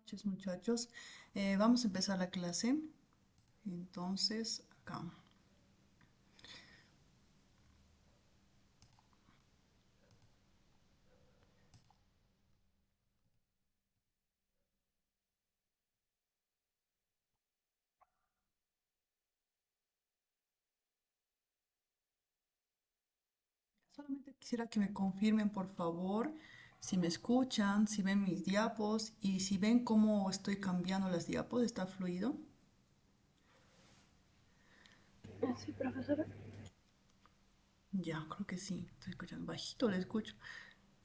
Noches, muchachos. Vamos a empezar la clase. Entonces, acá. Solamente quisiera que me confirmen, por favor, si me escuchan, si ven mis diapos y si ven cómo estoy cambiando las diapos. ¿Está fluido? Sí, profesora. Ya, creo que sí. Estoy escuchando bajito, le escucho.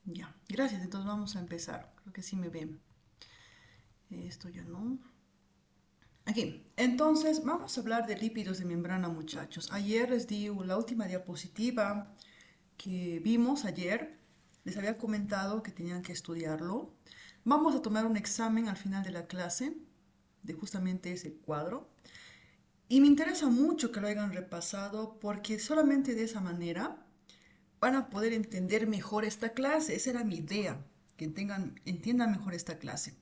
Ya, gracias. Entonces vamos a empezar. Creo que sí me ven. Esto ya no. Aquí, entonces vamos a hablar de lípidos de membrana, muchachos. Ayer les di la última diapositiva que vimos ayer. Les había comentado que tenían que estudiarlo. Vamos a tomar un examen al final de la clase de justamente ese cuadro. Y me interesa mucho que lo hayan repasado porque solamente de esa manera van a poder entender mejor esta clase. Esa era mi idea, que entiendan mejor esta clase.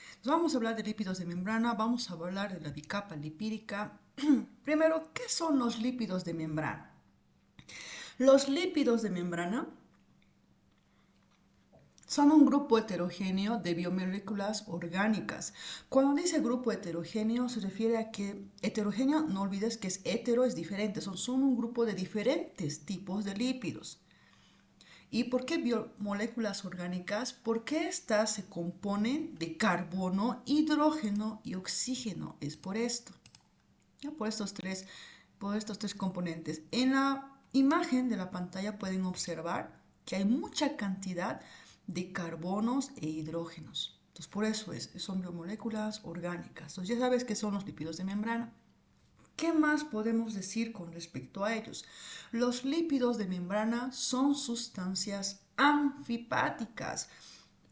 Entonces vamos a hablar de lípidos de membrana, vamos a hablar de la bicapa lipídica. Primero, ¿qué son los lípidos de membrana? Los lípidos de membrana son un grupo heterogéneo de biomoléculas orgánicas. Cuando dice grupo heterogéneo se refiere a que heterogéneo, no olvides que es hetero, es diferente, son un grupo de diferentes tipos de lípidos. ¿Y por qué biomoléculas orgánicas? Porque estas se componen de carbono, hidrógeno y oxígeno. Es por esto, ¿ya? Por estos tres componentes. En la imagen de la pantalla pueden observar que hay mucha cantidad de carbonos e hidrógenos. Entonces, por eso son biomoléculas orgánicas. Entonces, ya sabes qué son los lípidos de membrana. ¿Qué más podemos decir con respecto a ellos? Los lípidos de membrana son sustancias anfipáticas,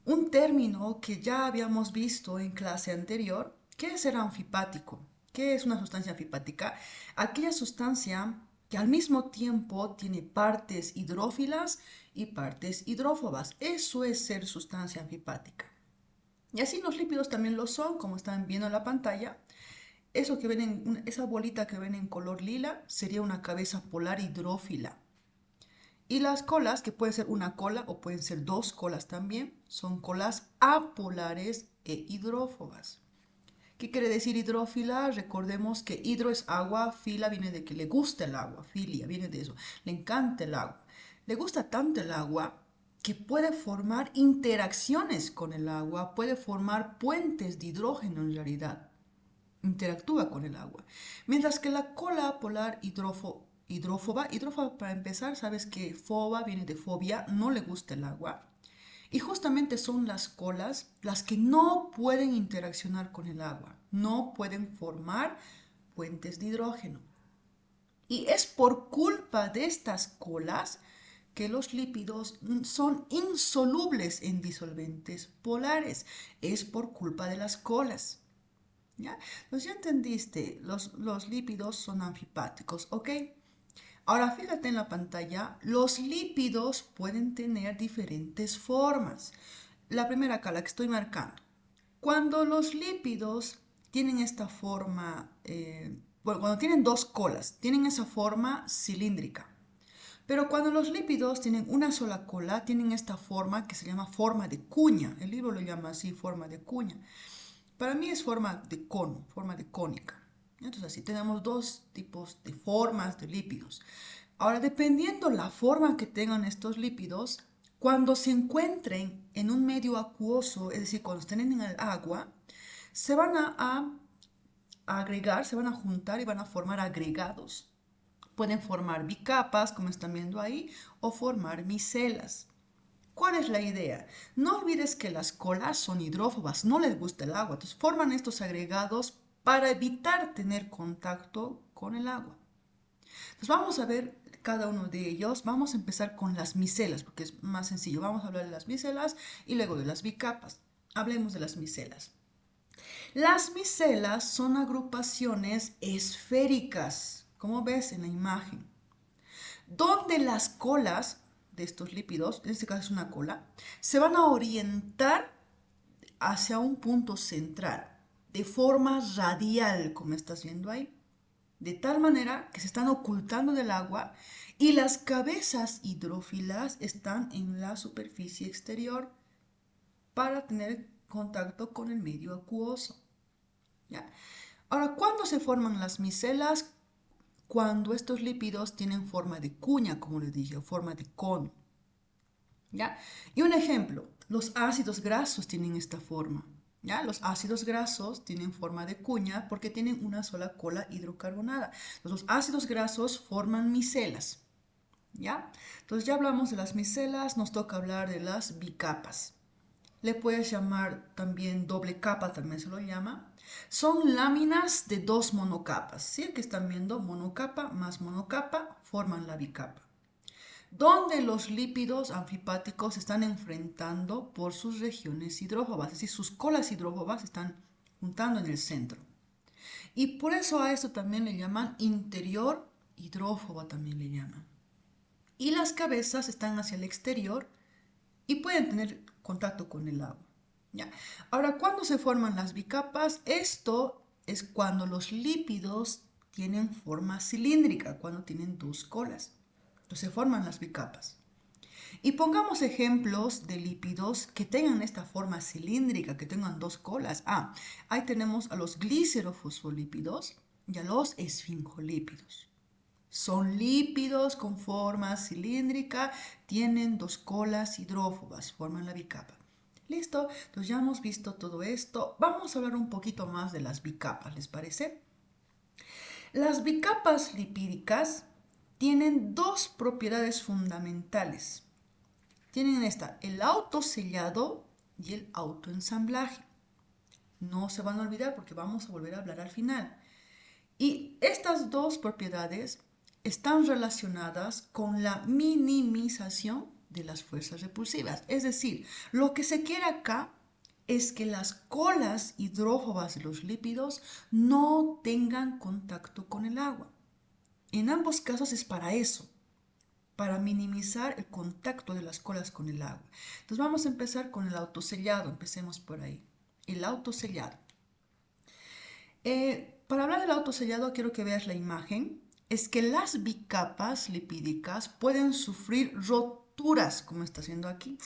un término que ya habíamos visto en clase anterior. ¿Qué es ser anfipático? ¿Qué es una sustancia anfipática? Aquella sustancia que al mismo tiempo tiene partes hidrófilas y partes hidrófobas. Eso es ser sustancia anfipática. Y así los lípidos también lo son, como están viendo en la pantalla. Esa bolita que ven en color lila sería una cabeza polar hidrófila. Y las colas, que pueden ser una cola o pueden ser dos colas también, son colas apolares e hidrófobas. ¿Qué quiere decir hidrófila? Recordemos que hidro es agua, fila viene de que le gusta el agua, filia viene de eso, le encanta el agua. Le gusta tanto el agua que puede formar interacciones con el agua, puede formar puentes de hidrógeno en realidad, interactúa con el agua. Mientras que la cola polar hidrófoba para empezar, sabes que foba viene de fobia, no le gusta el agua. Y justamente son las colas las que no pueden interaccionar con el agua, no pueden formar puentes de hidrógeno. Y es por culpa de estas colas que los lípidos son insolubles en disolventes polares. Es por culpa de las colas. ¿Ya? Entonces ya entendiste, los lípidos son anfipáticos, ¿ok? Ahora fíjate en la pantalla, los lípidos pueden tener diferentes formas. La primera acá, la que estoy marcando. Cuando los lípidos tienen esta forma, bueno, cuando tienen dos colas, tienen esa forma cilíndrica. Pero cuando los lípidos tienen una sola cola, tienen esta forma que se llama forma de cuña. El libro lo llama así, forma de cuña. Para mí es forma de cono, forma de cónica. Entonces así tenemos dos tipos de formas de lípidos. Ahora, dependiendo la forma que tengan estos lípidos, cuando se encuentren en un medio acuoso, es decir, cuando estén en el agua, se van a agregar, se van a juntar y van a formar agregados. Pueden formar bicapas, como están viendo ahí, o formar micelas. ¿Cuál es la idea? No olvides que las colas son hidrófobas, no les gusta el agua, entonces forman estos agregados para evitar tener contacto con el agua. Entonces vamos a ver cada uno de ellos. Vamos a empezar con las micelas, porque es más sencillo. Vamos a hablar de las micelas y luego de las bicapas. Hablemos de las micelas. Las micelas son agrupaciones esféricas, como ves en la imagen, donde las colas de estos lípidos, en este caso es una cola, se van a orientar hacia un punto central, de forma radial, como estás viendo ahí, de tal manera que se están ocultando del agua y las cabezas hidrófilas están en la superficie exterior para tener contacto con el medio acuoso. ¿Ya? Ahora, ¿cuándo se forman las micelas? Cuando estos lípidos tienen forma de cuña, como les dije, o forma de cono. ¿Ya? Y un ejemplo, los ácidos grasos tienen esta forma. ¿Ya? Los ácidos grasos tienen forma de cuña porque tienen una sola cola hidrocarbonada. Los ácidos grasos forman micelas. ¿Ya? Entonces ya hablamos de las micelas, nos toca hablar de las bicapas. Le puedes llamar también doble capa, también se lo llama. Son láminas de dos monocapas. ¿Sí? Que están viendo monocapa más monocapa forman la bicapa, donde los lípidos anfipáticos se están enfrentando por sus regiones hidrófobas, es decir, sus colas hidrófobas se están juntando en el centro. Y por eso a esto también le llaman interior hidrófoba, también le llaman. Y las cabezas están hacia el exterior y pueden tener contacto con el agua. ¿Ya? Ahora, ¿cuándo se forman las bicapas? Esto es cuando los lípidos tienen forma cilíndrica, cuando tienen dos colas. Entonces se forman las bicapas. Y pongamos ejemplos de lípidos que tengan esta forma cilíndrica, que tengan dos colas. Ahí tenemos a los glicerofosfolípidos y a los esfingolípidos. Son lípidos con forma cilíndrica, tienen dos colas hidrófobas, forman la bicapa. ¿Listo? Entonces ya hemos visto todo esto. Vamos a hablar un poquito más de las bicapas, ¿les parece? Las bicapas lipídicas tienen dos propiedades fundamentales. Tienen el autosellado y el autoensamblaje. No se van a olvidar porque vamos a volver a hablar al final. Y estas dos propiedades están relacionadas con la minimización de las fuerzas repulsivas. Es decir, lo que se quiere acá es que las colas hidrófobas de los lípidos no tengan contacto con el agua. En ambos casos es para eso, para minimizar el contacto de las colas con el agua. Entonces vamos a empezar con el autosellado, empecemos por ahí. El autosellado. Para hablar del autosellado quiero que veas la imagen. Es que las bicapas lipídicas pueden sufrir roturas, como está haciendo aquí.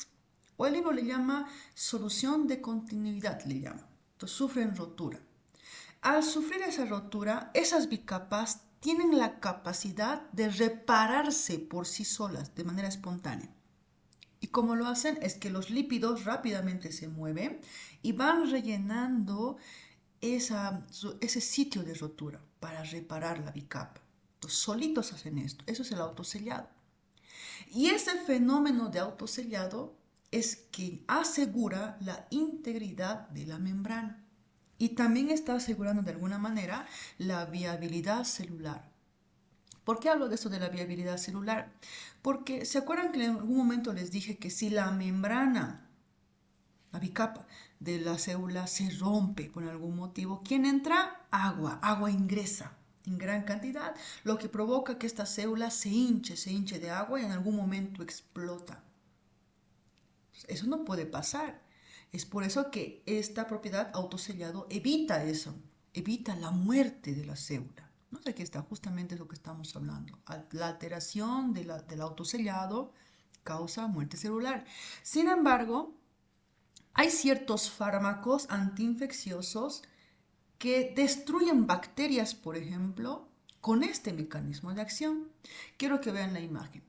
O el libro le llama solución de continuidad, le llama. Entonces sufren rotura. Al sufrir esa rotura, esas bicapas tienen la capacidad de repararse por sí solas de manera espontánea. Y como lo hacen es que los lípidos rápidamente se mueven y van rellenando ese sitio de rotura para reparar la bicapa. Los solitos hacen esto. Eso es el autosellado. Y ese fenómeno de autosellado es que asegura la integridad de la membrana. Y también está asegurando de alguna manera la viabilidad celular. ¿Por qué hablo de esto de la viabilidad celular? Porque se acuerdan que en algún momento les dije que si la membrana, la bicapa de la célula se rompe por algún motivo, ¿quién entra? Agua. Agua ingresa en gran cantidad, lo que provoca que esta célula se hinche de agua y en algún momento explota. Eso no puede pasar. Es por eso que esta propiedad autosellado evita eso, evita la muerte de la célula. No sé qué está, justamente es lo que estamos hablando. La alteración del autosellado causa muerte celular. Sin embargo, hay ciertos fármacos antiinfecciosos que destruyen bacterias, por ejemplo, con este mecanismo de acción. Quiero que vean la imagen.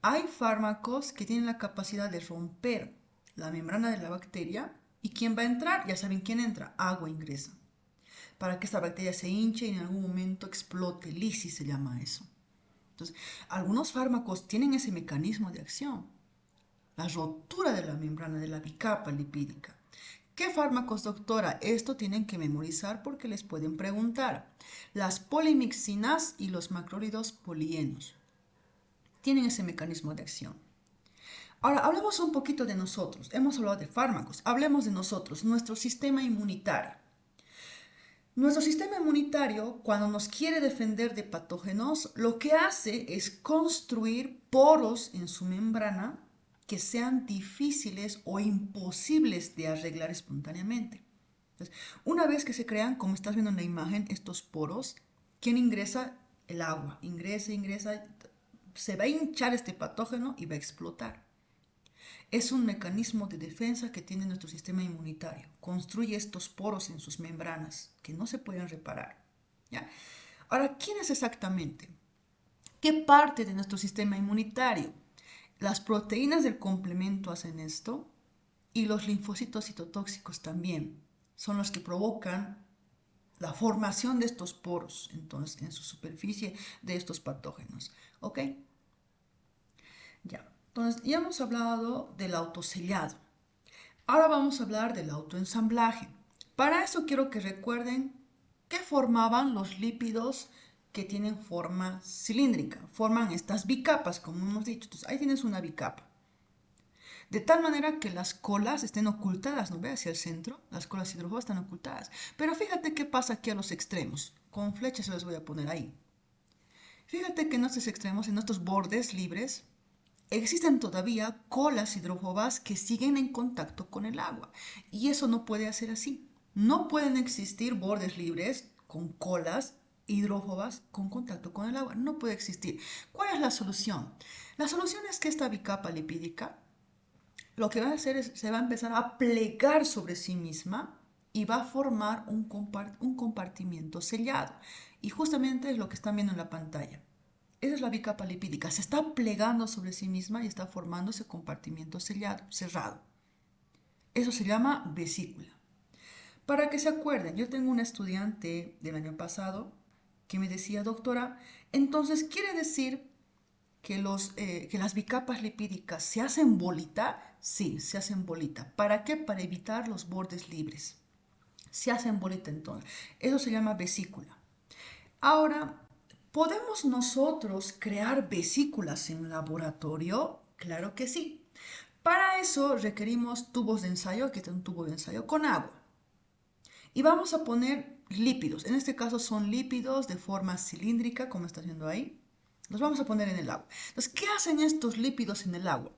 Hay fármacos que tienen la capacidad de romper la membrana de la bacteria y ¿quién va a entrar? Ya saben quién entra, agua ingresa, para que esta bacteria se hinche y en algún momento explote, lisis se llama eso. Entonces, algunos fármacos tienen ese mecanismo de acción, la rotura de la membrana de la bicapa lipídica. ¿Qué fármacos, doctora? Esto tienen que memorizar porque les pueden preguntar. Las polimixinas y los macrólidos polienos tienen ese mecanismo de acción. Ahora, hablemos un poquito de nosotros. Hemos hablado de fármacos. Hablemos de nosotros, nuestro sistema inmunitario. Nuestro sistema inmunitario, cuando nos quiere defender de patógenos, lo que hace es construir poros en su membrana que sean difíciles o imposibles de arreglar espontáneamente. Entonces, una vez que se crean, como estás viendo en la imagen, estos poros, ¿quién ingresa? El agua. Ingresa, se va a hinchar este patógeno y va a explotar. Es un mecanismo de defensa que tiene nuestro sistema inmunitario. Construye estos poros en sus membranas que no se pueden reparar. ¿Ya? Ahora, ¿quién es exactamente? ¿Qué parte de nuestro sistema inmunitario? Las proteínas del complemento hacen esto y los linfocitos citotóxicos también. Son los que provocan la formación de estos poros, entonces, en su superficie de estos patógenos. ¿Ok? Ya. Entonces, ya hemos hablado del autosellado. Ahora vamos a hablar del autoensamblaje. Para eso quiero que recuerden que formaban los lípidos que tienen forma cilíndrica. Forman estas bicapas, como hemos dicho. Entonces, ahí tienes una bicapa. De tal manera que las colas estén ocultadas, ¿no ve? Hacia el centro, las colas hidrófobas están ocultadas. Pero fíjate qué pasa aquí a los extremos. Con flechas se los voy a poner ahí. Fíjate que en estos extremos, en estos bordes libres, existen todavía colas hidrófobas que siguen en contacto con el agua. Y eso no puede ser así. No pueden existir bordes libres con colas hidrófobas con contacto con el agua. No puede existir. ¿Cuál es la solución? La solución es que esta bicapa lipídica lo que va a hacer es, se va a empezar a plegar sobre sí misma y va a formar un compartimiento sellado. Y justamente es lo que están viendo en la pantalla. Esa es la bicapa lipídica. Se está plegando sobre sí misma y está formando ese compartimiento sellado, cerrado. Eso se llama vesícula. Para que se acuerden, yo tengo una estudiante del año pasado que me decía, doctora, entonces quiere decir que las bicapas lipídicas se hacen bolita. Sí, se hacen bolita. ¿Para qué? Para evitar los bordes libres. Se hacen bolita entonces. Eso se llama vesícula. Ahora, ¿podemos nosotros crear vesículas en laboratorio? Claro que sí. Para eso requerimos tubos de ensayo. Aquí está un tubo de ensayo con agua. Y vamos a poner lípidos. En este caso son lípidos de forma cilíndrica, como estás viendo ahí. Los vamos a poner en el agua. Entonces, ¿qué hacen estos lípidos en el agua?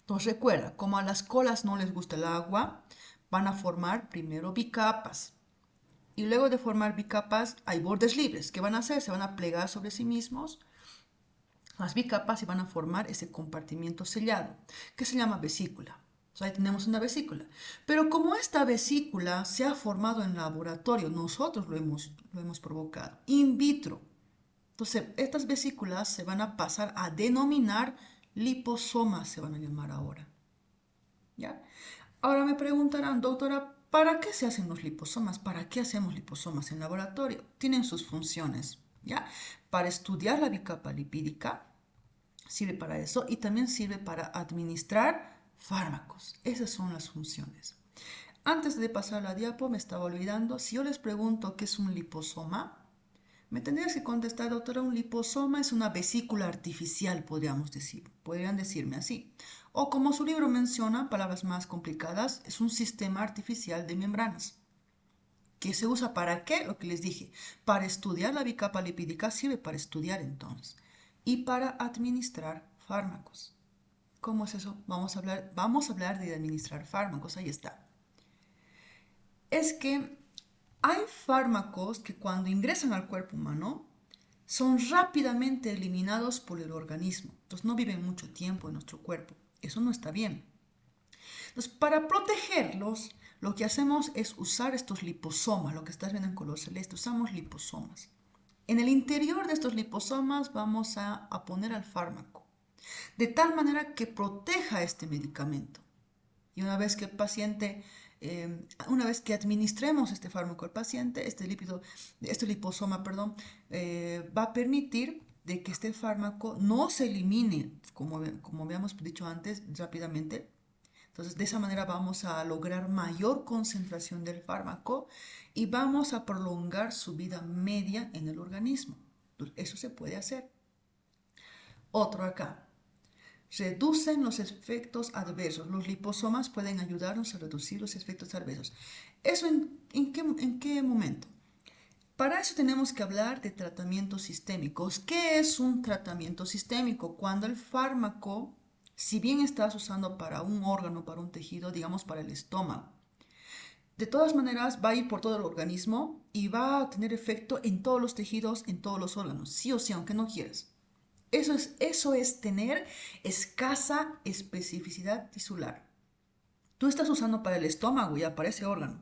Entonces, recuerda, como a las colas no les gusta el agua, van a formar primero bicapas. Y luego de formar bicapas, hay bordes libres. ¿Qué van a hacer? Se van a plegar sobre sí mismos las bicapas y van a formar ese compartimiento sellado, que se llama vesícula. O sea, ahí tenemos una vesícula. Pero como esta vesícula se ha formado en laboratorio, nosotros lo hemos provocado in vitro. Entonces, estas vesículas se van a pasar a denominar liposomas, se van a llamar ahora. ¿Ya? Ahora me preguntarán, doctora, ¿para qué se hacen los liposomas? ¿Para qué hacemos liposomas en laboratorio? Tienen sus funciones, ¿ya? Para estudiar la bicapa lipídica, sirve para eso, y también sirve para administrar fármacos. Esas son las funciones. Antes de pasar la diapo, me estaba olvidando, si yo les pregunto qué es un liposoma, me tendrías que contestar, doctora, un liposoma es una vesícula artificial, podríamos decir. Podrían decirme así. O como su libro menciona, palabras más complicadas, es un sistema artificial de membranas. ¿Que se usa para qué? Lo que les dije. Para estudiar la bicapa lipídica sirve para estudiar entonces. Y para administrar fármacos. ¿Cómo es eso? Vamos a hablar de administrar fármacos. Ahí está. Es que hay fármacos que cuando ingresan al cuerpo humano son rápidamente eliminados por el organismo. Entonces no viven mucho tiempo en nuestro cuerpo. Eso no está bien. Entonces, para protegerlos, lo que hacemos es usar estos liposomas, lo que estás viendo en color celeste, usamos liposomas. En el interior de estos liposomas vamos a poner al fármaco, de tal manera que proteja este medicamento. Y una vez que administremos este fármaco al paciente, este liposoma, va a permitir de que este fármaco no se elimine, como habíamos dicho antes, rápidamente. Entonces, de esa manera vamos a lograr mayor concentración del fármaco y vamos a prolongar su vida media en el organismo. Entonces, eso se puede hacer. Otro acá. Reducen los efectos adversos. Los liposomas pueden ayudarnos a reducir los efectos adversos. ¿Eso en qué momento? Para eso tenemos que hablar de tratamientos sistémicos. ¿Qué es un tratamiento sistémico? Cuando el fármaco Si bien estás usando para un órgano, para un tejido, digamos para el estómago, de todas maneras va a ir por todo el organismo y va a tener efecto en todos los tejidos, en todos los órganos, sí o sí, aunque no quieras. Eso es tener escasa especificidad tisular. Tú estás usando para el estómago, ya para ese órgano,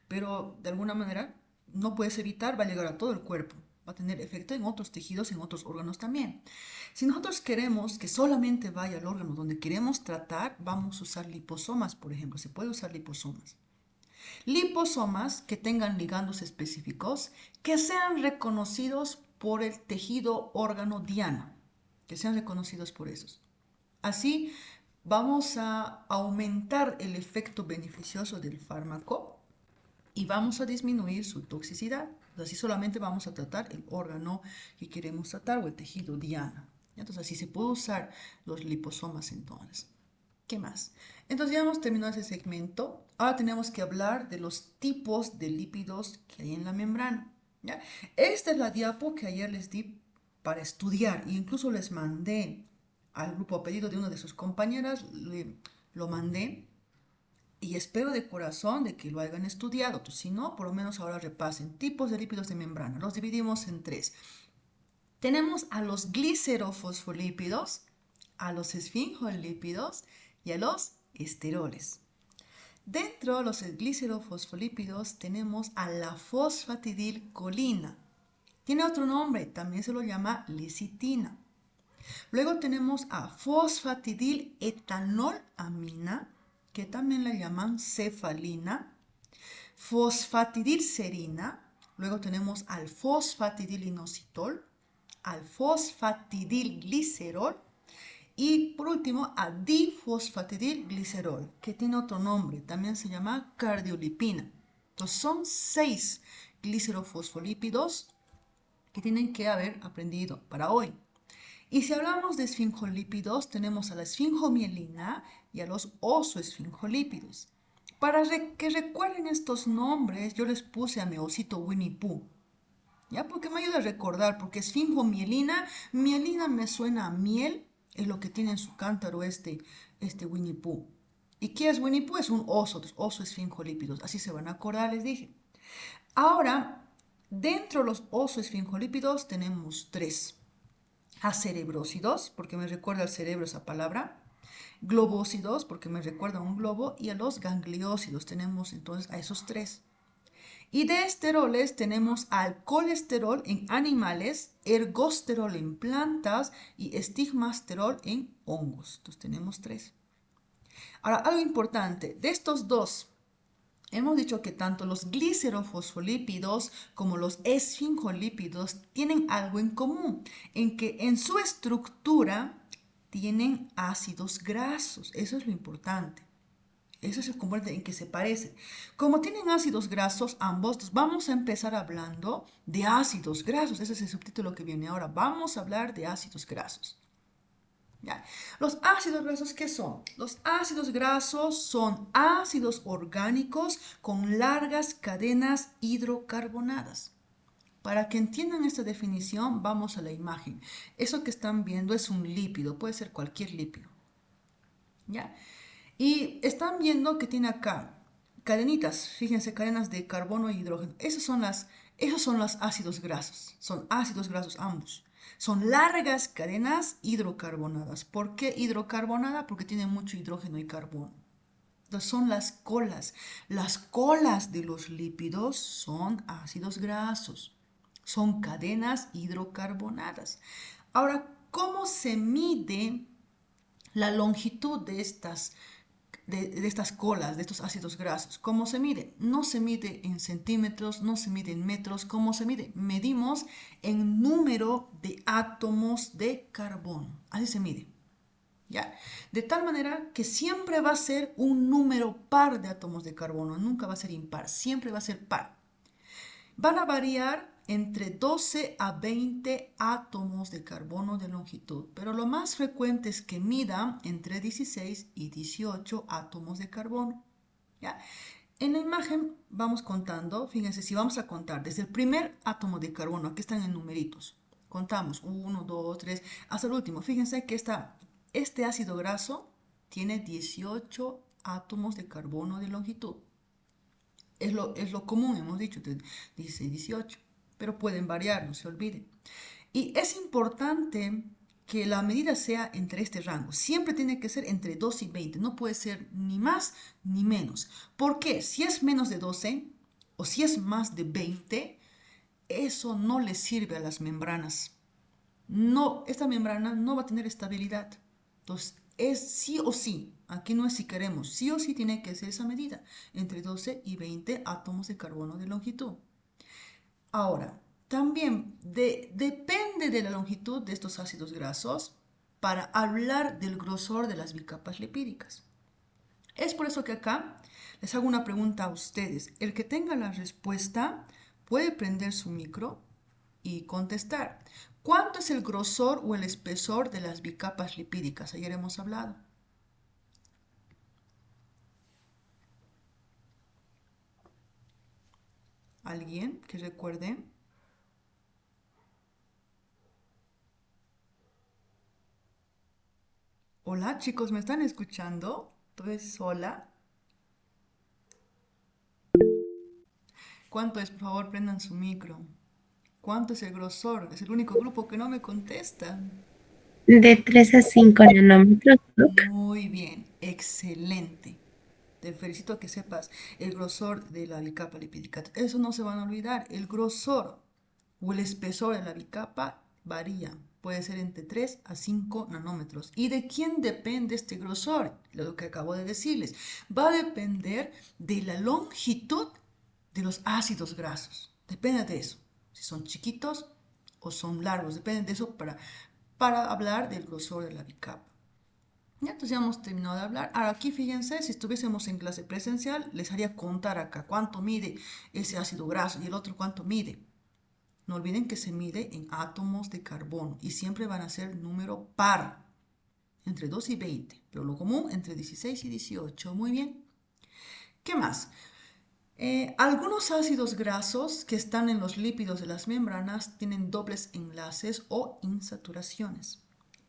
pero de alguna manera no puedes evitar, va a llegar a todo el cuerpo, va a tener efecto en otros tejidos, en otros órganos también. Si nosotros queremos que solamente vaya al órgano donde queremos tratar, vamos a usar liposomas, por ejemplo, se puede usar liposomas. Liposomas que tengan ligandos específicos que sean reconocidos por el tejido órgano diana, que sean reconocidos por esos. Así vamos a aumentar el efecto beneficioso del fármaco y vamos a disminuir su toxicidad. Así solamente vamos a tratar el órgano que queremos tratar o el tejido diana. Entonces así se puede usar los liposomas entonces. ¿Qué más? Entonces ya hemos terminado ese segmento. Ahora tenemos que hablar de los tipos de lípidos que hay en la membrana. ¿Ya? Esta es la diapo que ayer les di para estudiar e incluso les mandé al grupo a pedido de una de sus compañeras, lo mandé y espero de corazón de que lo hayan estudiado. Si no, por lo menos ahora repasen. Tipos de lípidos de membrana. Los dividimos en tres. Tenemos a los glicerofosfolípidos, a los esfingolípidos y a los esteroles. Dentro de los glicerofosfolípidos tenemos a la fosfatidilcolina. Tiene otro nombre, también se lo llama lecitina. Luego tenemos a fosfatidilethanolamina, que también la llaman cefalina, fosfatidilserina. Luego tenemos al fosfatidilinositol, al fosfatidilglicerol y por último a difosfatidilglicerol, que tiene otro nombre, también se llama cardiolipina. Entonces son 6 glicerofosfolípidos que tienen que haber aprendido para hoy. Y si hablamos de esfingolípidos, tenemos a la esfingomielina y a los osoesfingolípidos. Para que recuerden estos nombres, yo les puse a mi osito Winnie Pooh. ¿Ya? Porque me ayuda a recordar, porque esfingomielina, mielina me suena a miel, es lo que tiene en su cántaro este Winnie Pooh. ¿Y qué es Winnie Pooh? Es un oso, oso esfingolípidos, así se van a acordar, les dije. Ahora, dentro de los osoesfingolípidos tenemos 3. Acerebrósidos, porque me recuerda al cerebro esa palabra. Globósidos, porque me recuerda a un globo. Y a los gangliósidos tenemos entonces a esos 3. Y de esteroles tenemos al colesterol en animales, ergosterol en plantas y estigmasterol en hongos. Entonces tenemos 3. Ahora, algo importante, de estos 2, hemos dicho que tanto los glicerofosfolípidos como los esfingolípidos tienen algo en común, en que en su estructura tienen ácidos grasos. Eso es lo importante. Eso es el componente en que se parecen. Como tienen ácidos grasos ambos, vamos a empezar hablando de ácidos grasos. Ese es el subtítulo que viene ahora. Vamos a hablar de ácidos grasos. ¿Ya? Los ácidos grasos, ¿qué son? Los ácidos grasos son ácidos orgánicos con largas cadenas hidrocarbonadas. Para que entiendan esta definición, vamos a la imagen. Eso que están viendo es un lípido, puede ser cualquier lípido. ¿Ya? Y están viendo que tiene acá cadenitas, fíjense, cadenas de carbono e hidrógeno. Esos son los ácidos grasos. Son ácidos grasos ambos. Son largas cadenas hidrocarbonadas. ¿Por qué hidrocarbonada? Porque tiene mucho hidrógeno y carbono. Entonces son las colas. Las colas de los lípidos son ácidos grasos. Son cadenas hidrocarbonadas. Ahora, ¿cómo se mide la longitud de estas colas, de estos ácidos grasos? ¿Cómo se mide? No se mide en centímetros, no se mide en metros. ¿Cómo se mide? Medimos en número de átomos de carbono. Así se mide. ¿Ya? De tal manera que siempre va a ser un número par de átomos de carbono, nunca va a ser impar, siempre va a ser par. Van a variar entre 12 a 20 átomos de carbono de longitud, pero lo más frecuente es que midan entre 16 y 18 átomos de carbono. ¿Ya? En la imagen vamos contando, fíjense, si vamos a contar desde el primer átomo de carbono, aquí están en numeritos, contamos 1, 2, 3, hasta el último. Fíjense que este ácido graso tiene 18 átomos de carbono de longitud. Es lo común, hemos dicho, 16, 18, pero pueden variar, no se olviden. Y es importante que la medida sea entre este rango. Siempre tiene que ser entre 12 y 20. No puede ser ni más ni menos. ¿Por qué? Si es menos de 12 o si es más de 20, eso no le sirve a las membranas. No, esta membrana no va a tener estabilidad. Entonces, es sí o sí. Aquí no es si queremos. Sí o sí tiene que ser esa medida. Entre 12 y 20 átomos de carbono de longitud. Ahora, también depende de la longitud de estos ácidos grasos para hablar del grosor de las bicapas lipídicas. Es por eso que acá les hago una pregunta a ustedes. El que tenga la respuesta puede prender su micro y contestar. ¿Cuánto es el grosor o el espesor de las bicapas lipídicas? Ayer hemos hablado. ¿Alguien que recuerde? Hola, chicos, ¿me están escuchando? Entonces, hola. ¿Cuánto es? Por favor, prendan su micro. ¿Cuánto es el grosor? Es el único grupo que no me contesta. De 3 a 5 nanómetros, Doc. Muy bien, excelente. Te felicito que sepas el grosor de la bicapa lipídica. Eso no se van a olvidar. El grosor o el espesor de la bicapa varía. Puede ser entre 3 a 5 nanómetros. ¿Y de quién depende este grosor? Lo que acabo de decirles. Va a depender de la longitud de los ácidos grasos. Depende de eso. Si son chiquitos o son largos. Depende de eso para hablar del grosor de la bicapa. Ya, entonces ya hemos terminado de hablar. Ahora aquí fíjense, si estuviésemos en clase presencial, les haría contar acá cuánto mide ese ácido graso y el otro cuánto mide. No olviden que se mide en átomos de carbono y siempre van a ser número par, entre 2 y 20, pero lo común entre 16 y 18. Muy bien. ¿Qué más? Algunos ácidos grasos que están en los lípidos de las membranas tienen dobles enlaces o insaturaciones.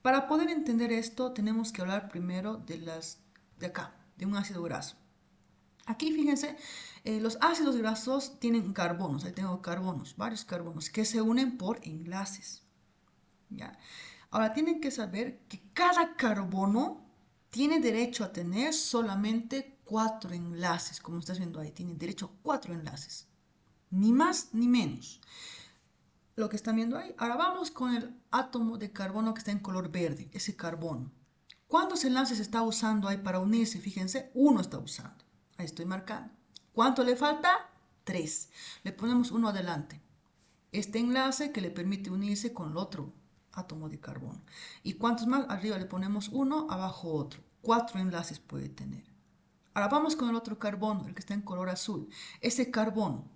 Para poder entender esto, tenemos que hablar primero de acá, de un ácido graso. Aquí fíjense, los ácidos grasos tienen carbonos, ahí tengo carbonos, varios carbonos, que se unen por enlaces. ¿Ya? Ahora tienen que saber que cada carbono tiene derecho a tener solamente 4 enlaces, como estás viendo ahí, tiene derecho a 4 enlaces, ni más ni menos. Lo que están viendo ahí. Ahora vamos con el átomo de carbono que está en color verde, ese carbono. ¿Cuántos enlaces está usando ahí para unirse? Fíjense, uno está usando. Ahí estoy marcando. ¿Cuánto le falta? 3. Le ponemos uno adelante. Este enlace que le permite unirse con el otro átomo de carbono. ¿Y cuántos más? Arriba le ponemos uno, abajo otro. 4 enlaces puede tener. Ahora vamos con el otro carbono, el que está en color azul. Ese carbono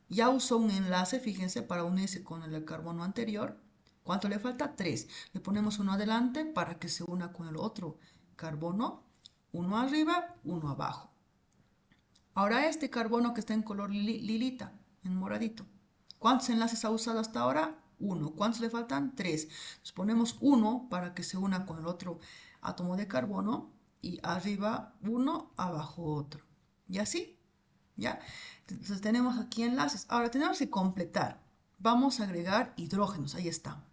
ya usó un enlace, fíjense, para unirse con el carbono anterior. ¿Cuánto le falta? 3. Le ponemos uno adelante para que se una con el otro carbono. Uno arriba, uno abajo. Ahora este carbono que está en color lilita, en moradito. ¿Cuántos enlaces ha usado hasta ahora? Uno. ¿Cuántos le faltan? 3. Nos ponemos uno para que se una con el otro átomo de carbono y arriba uno, abajo otro. Y así, ¿ya? Entonces tenemos aquí enlaces. Ahora tenemos que completar. Vamos a agregar hidrógenos, ahí está,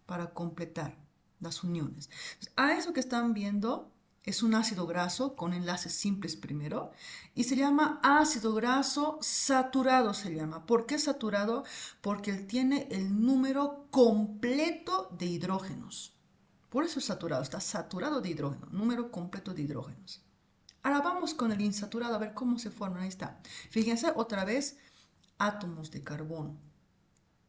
para completar las uniones. A eso que están viendo es un ácido graso con enlaces simples primero y se llama ácido graso saturado, se llama. ¿Por qué saturado? Porque él tiene el número completo de hidrógenos. Por eso es saturado, está saturado de hidrógeno, número completo de hidrógenos. Ahora vamos con el insaturado a ver cómo se forma. Ahí está. Fíjense otra vez átomos de carbono.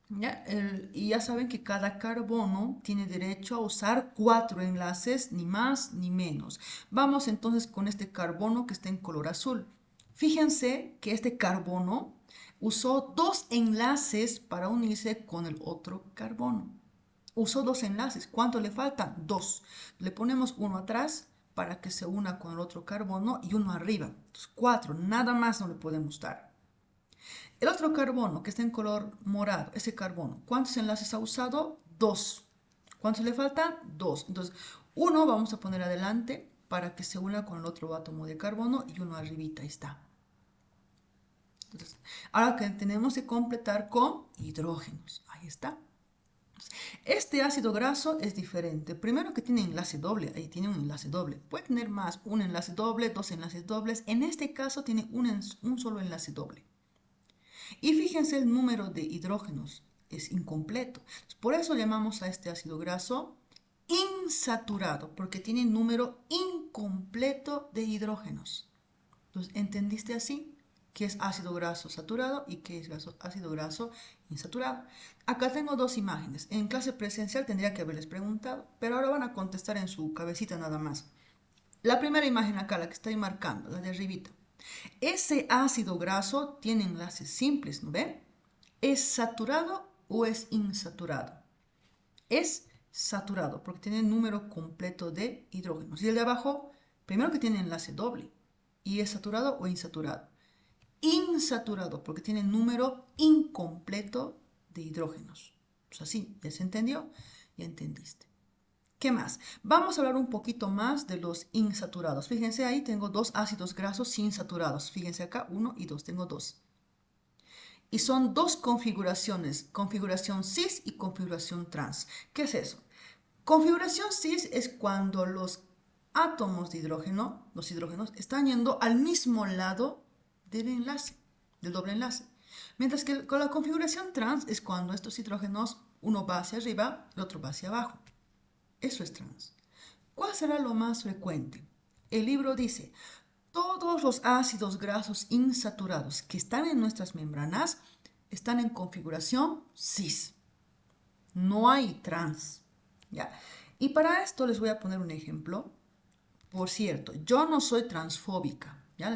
¿Ya? Y ya saben que cada carbono tiene derecho a usar 4 enlaces, ni más ni menos. Vamos entonces con este carbono que está en color azul. Fíjense que este carbono usó 2 enlaces para unirse con el otro carbono. Usó 2 enlaces. ¿Cuánto le faltan? 2. Le ponemos uno atrás para que se una con el otro carbono y uno arriba. Entonces, 4. Nada más no le podemos dar. El otro carbono que está en color morado, ese carbono, ¿cuántos enlaces ha usado? 2. ¿Cuántos le faltan? 2. Entonces, uno vamos a poner adelante para que se una con el otro átomo de carbono y uno arribita, ahí está. Entonces, ahora que tenemos que completar con hidrógenos, ahí está. Este ácido graso es diferente. Primero que tiene enlace doble, ahí tiene un enlace doble. Puede tener más, un enlace doble, dos enlaces dobles. En este caso tiene un solo enlace doble. Y fíjense el número de hidrógenos, es incompleto. Por eso llamamos a este ácido graso insaturado, porque tiene número incompleto de hidrógenos. Entonces, ¿entendiste así? ¿Qué es ácido graso saturado y qué es ácido graso insaturado? Acá tengo dos imágenes. En clase presencial tendría que haberles preguntado, pero ahora van a contestar en su cabecita nada más. La primera imagen acá, la que estoy marcando, la de arribita. Ese ácido graso tiene enlaces simples, ¿no ven? ¿Es saturado o es insaturado? Es saturado porque tiene el número completo de hidrógenos. Y el de abajo, primero que tiene enlace doble. ¿Y es saturado o insaturado? Insaturado porque tiene número incompleto de hidrógenos. Pues así, ¿ya se entendió? Ya entendiste. ¿Qué más? Vamos a hablar un poquito más de los insaturados. Fíjense ahí, tengo dos ácidos grasos insaturados. Fíjense acá, 1 y 2, tengo dos. Y son dos configuraciones, configuración cis y configuración trans. ¿Qué es eso? Configuración cis es cuando los átomos de hidrógeno, los hidrógenos, están yendo al mismo lado del enlace, del doble enlace. Mientras que con la configuración trans es cuando estos hidrógenos, uno va hacia arriba, el otro va hacia abajo. Eso es trans. ¿Cuál será lo más frecuente? El libro dice, todos los ácidos grasos insaturados que están en nuestras membranas están en configuración cis. No hay trans. ¿Ya? Y para esto les voy a poner un ejemplo. Por cierto, yo no soy transfóbica. ¿Ya?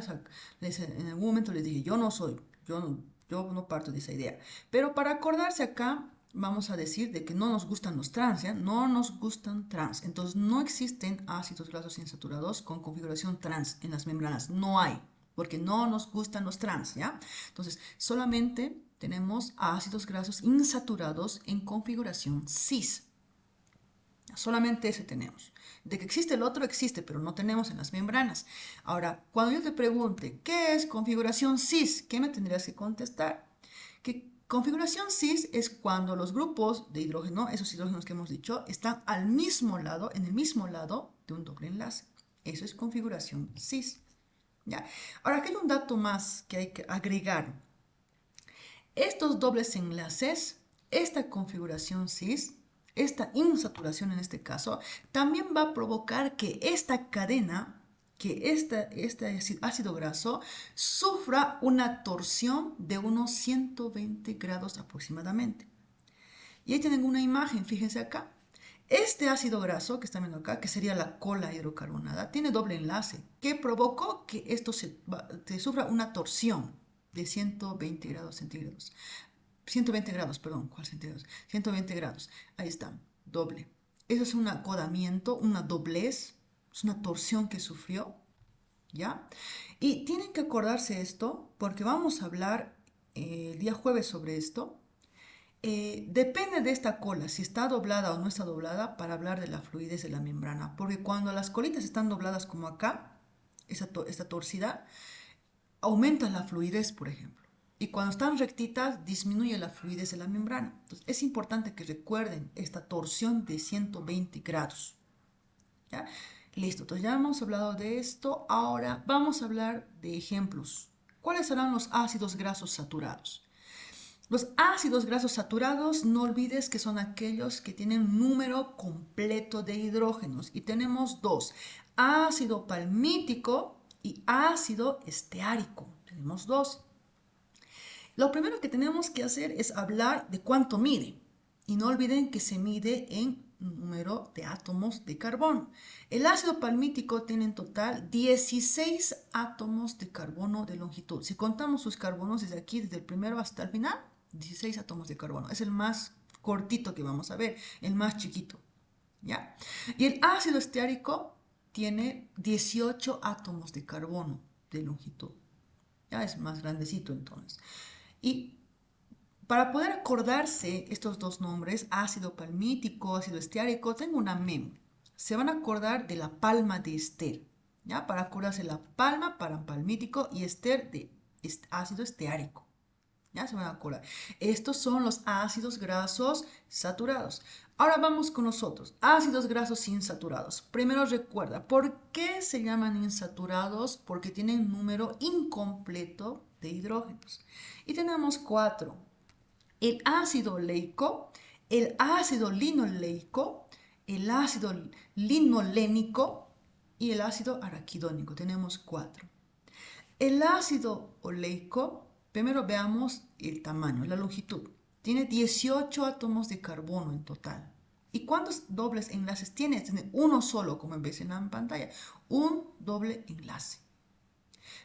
En algún momento les dije, yo no soy, yo no parto de esa idea. Pero para acordarse acá, vamos a decir de que no nos gustan los trans, ¿ya? No nos gustan trans. Entonces, no existen ácidos grasos insaturados con configuración trans en las membranas. No hay, porque no nos gustan los trans, ¿ya? Entonces, solamente tenemos ácidos grasos insaturados en configuración cis. Solamente ese tenemos. De que existe el otro, existe, pero no tenemos en las membranas. Ahora, cuando yo te pregunte, ¿qué es configuración cis? ¿Qué me tendrías que contestar? Que configuración cis es cuando los grupos de hidrógeno, esos hidrógenos que hemos dicho, están al mismo lado, en el mismo lado de un doble enlace. Eso es configuración cis. ¿Ya? Ahora, aquí hay un dato más que hay que agregar. Estos dobles enlaces, esta configuración cis, esta insaturación en este caso, también va a provocar que esta cadena, que este ácido graso, sufra una torsión de unos 120 grados aproximadamente. Y ahí tienen una imagen, fíjense acá. Este ácido graso que están viendo acá, que sería la cola hidrocarbonada, tiene doble enlace, que provocó que esto se sufra una torsión de 120 grados centígrados. 120 grados, perdón, ¿cuál centígrados? 120 grados, ahí está, doble. Eso es un acodamiento, una doblez, es una torsión que sufrió, ¿ya? Y tienen que acordarse esto, porque vamos a hablar el día jueves sobre esto. Depende de esta cola, si está doblada o no está doblada, para hablar de la fluidez de la membrana. Porque cuando las colitas están dobladas como acá, esta torcida, aumenta la fluidez, por ejemplo. Y cuando están rectitas, disminuye la fluidez de la membrana. Entonces, es importante que recuerden esta torsión de 120 grados. ¿Ya? Listo, entonces ya hemos hablado de esto. Ahora vamos a hablar de ejemplos. ¿Cuáles serán los ácidos grasos saturados? Los ácidos grasos saturados, no olvides que son aquellos que tienen un número completo de hidrógenos. Y tenemos dos, ácido palmítico y ácido esteárico. Tenemos dos. Lo primero que tenemos que hacer es hablar de cuánto mide. Y no olviden que se mide en número de átomos de carbono. El ácido palmítico tiene en total 16 átomos de carbono de longitud. Si contamos sus carbonos desde aquí, desde el primero hasta el final, 16 átomos de carbono. Es el más cortito que vamos a ver, el más chiquito. ¿Ya? Y el ácido esteárico tiene 18 átomos de carbono de longitud. Ya es más grandecito entonces. Y Para poder acordarse estos dos nombres, ácido palmítico, ácido esteárico, tengo una memo. Se van a acordar de la palma de ester, ¿ya? Para acordarse la palma para palmítico y ester de ácido esteárico. Ya se van a acordar. Estos son los ácidos grasos saturados. Ahora vamos con los otros. Ácidos grasos insaturados. Primero recuerda, ¿por qué se llaman insaturados? Porque tienen número incompleto de hidrógenos. Y tenemos 4. El ácido oleico, el ácido linoleico, el ácido linolénico y el ácido araquidónico. Tenemos 4. El ácido oleico, primero veamos el tamaño, la longitud. Tiene 18 átomos de carbono en total. ¿Y cuántos dobles enlaces tiene? Tiene uno solo, como ves en la pantalla. Un doble enlace.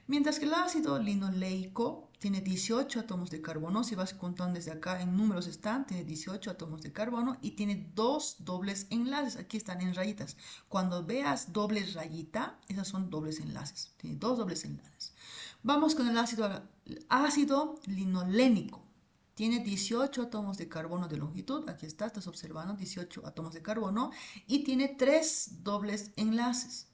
Mientras que el ácido linoleico tiene 18 átomos de carbono. Si vas contando desde acá, en números están, tiene 18 átomos de carbono y tiene 2 dobles enlaces. Aquí están en rayitas. Cuando veas doble rayita, esas son dobles enlaces. Tiene 2 dobles enlaces. Vamos con el ácido linolénico. Tiene 18 átomos de carbono de longitud. Aquí estás observando 18 átomos de carbono y tiene 3 dobles enlaces.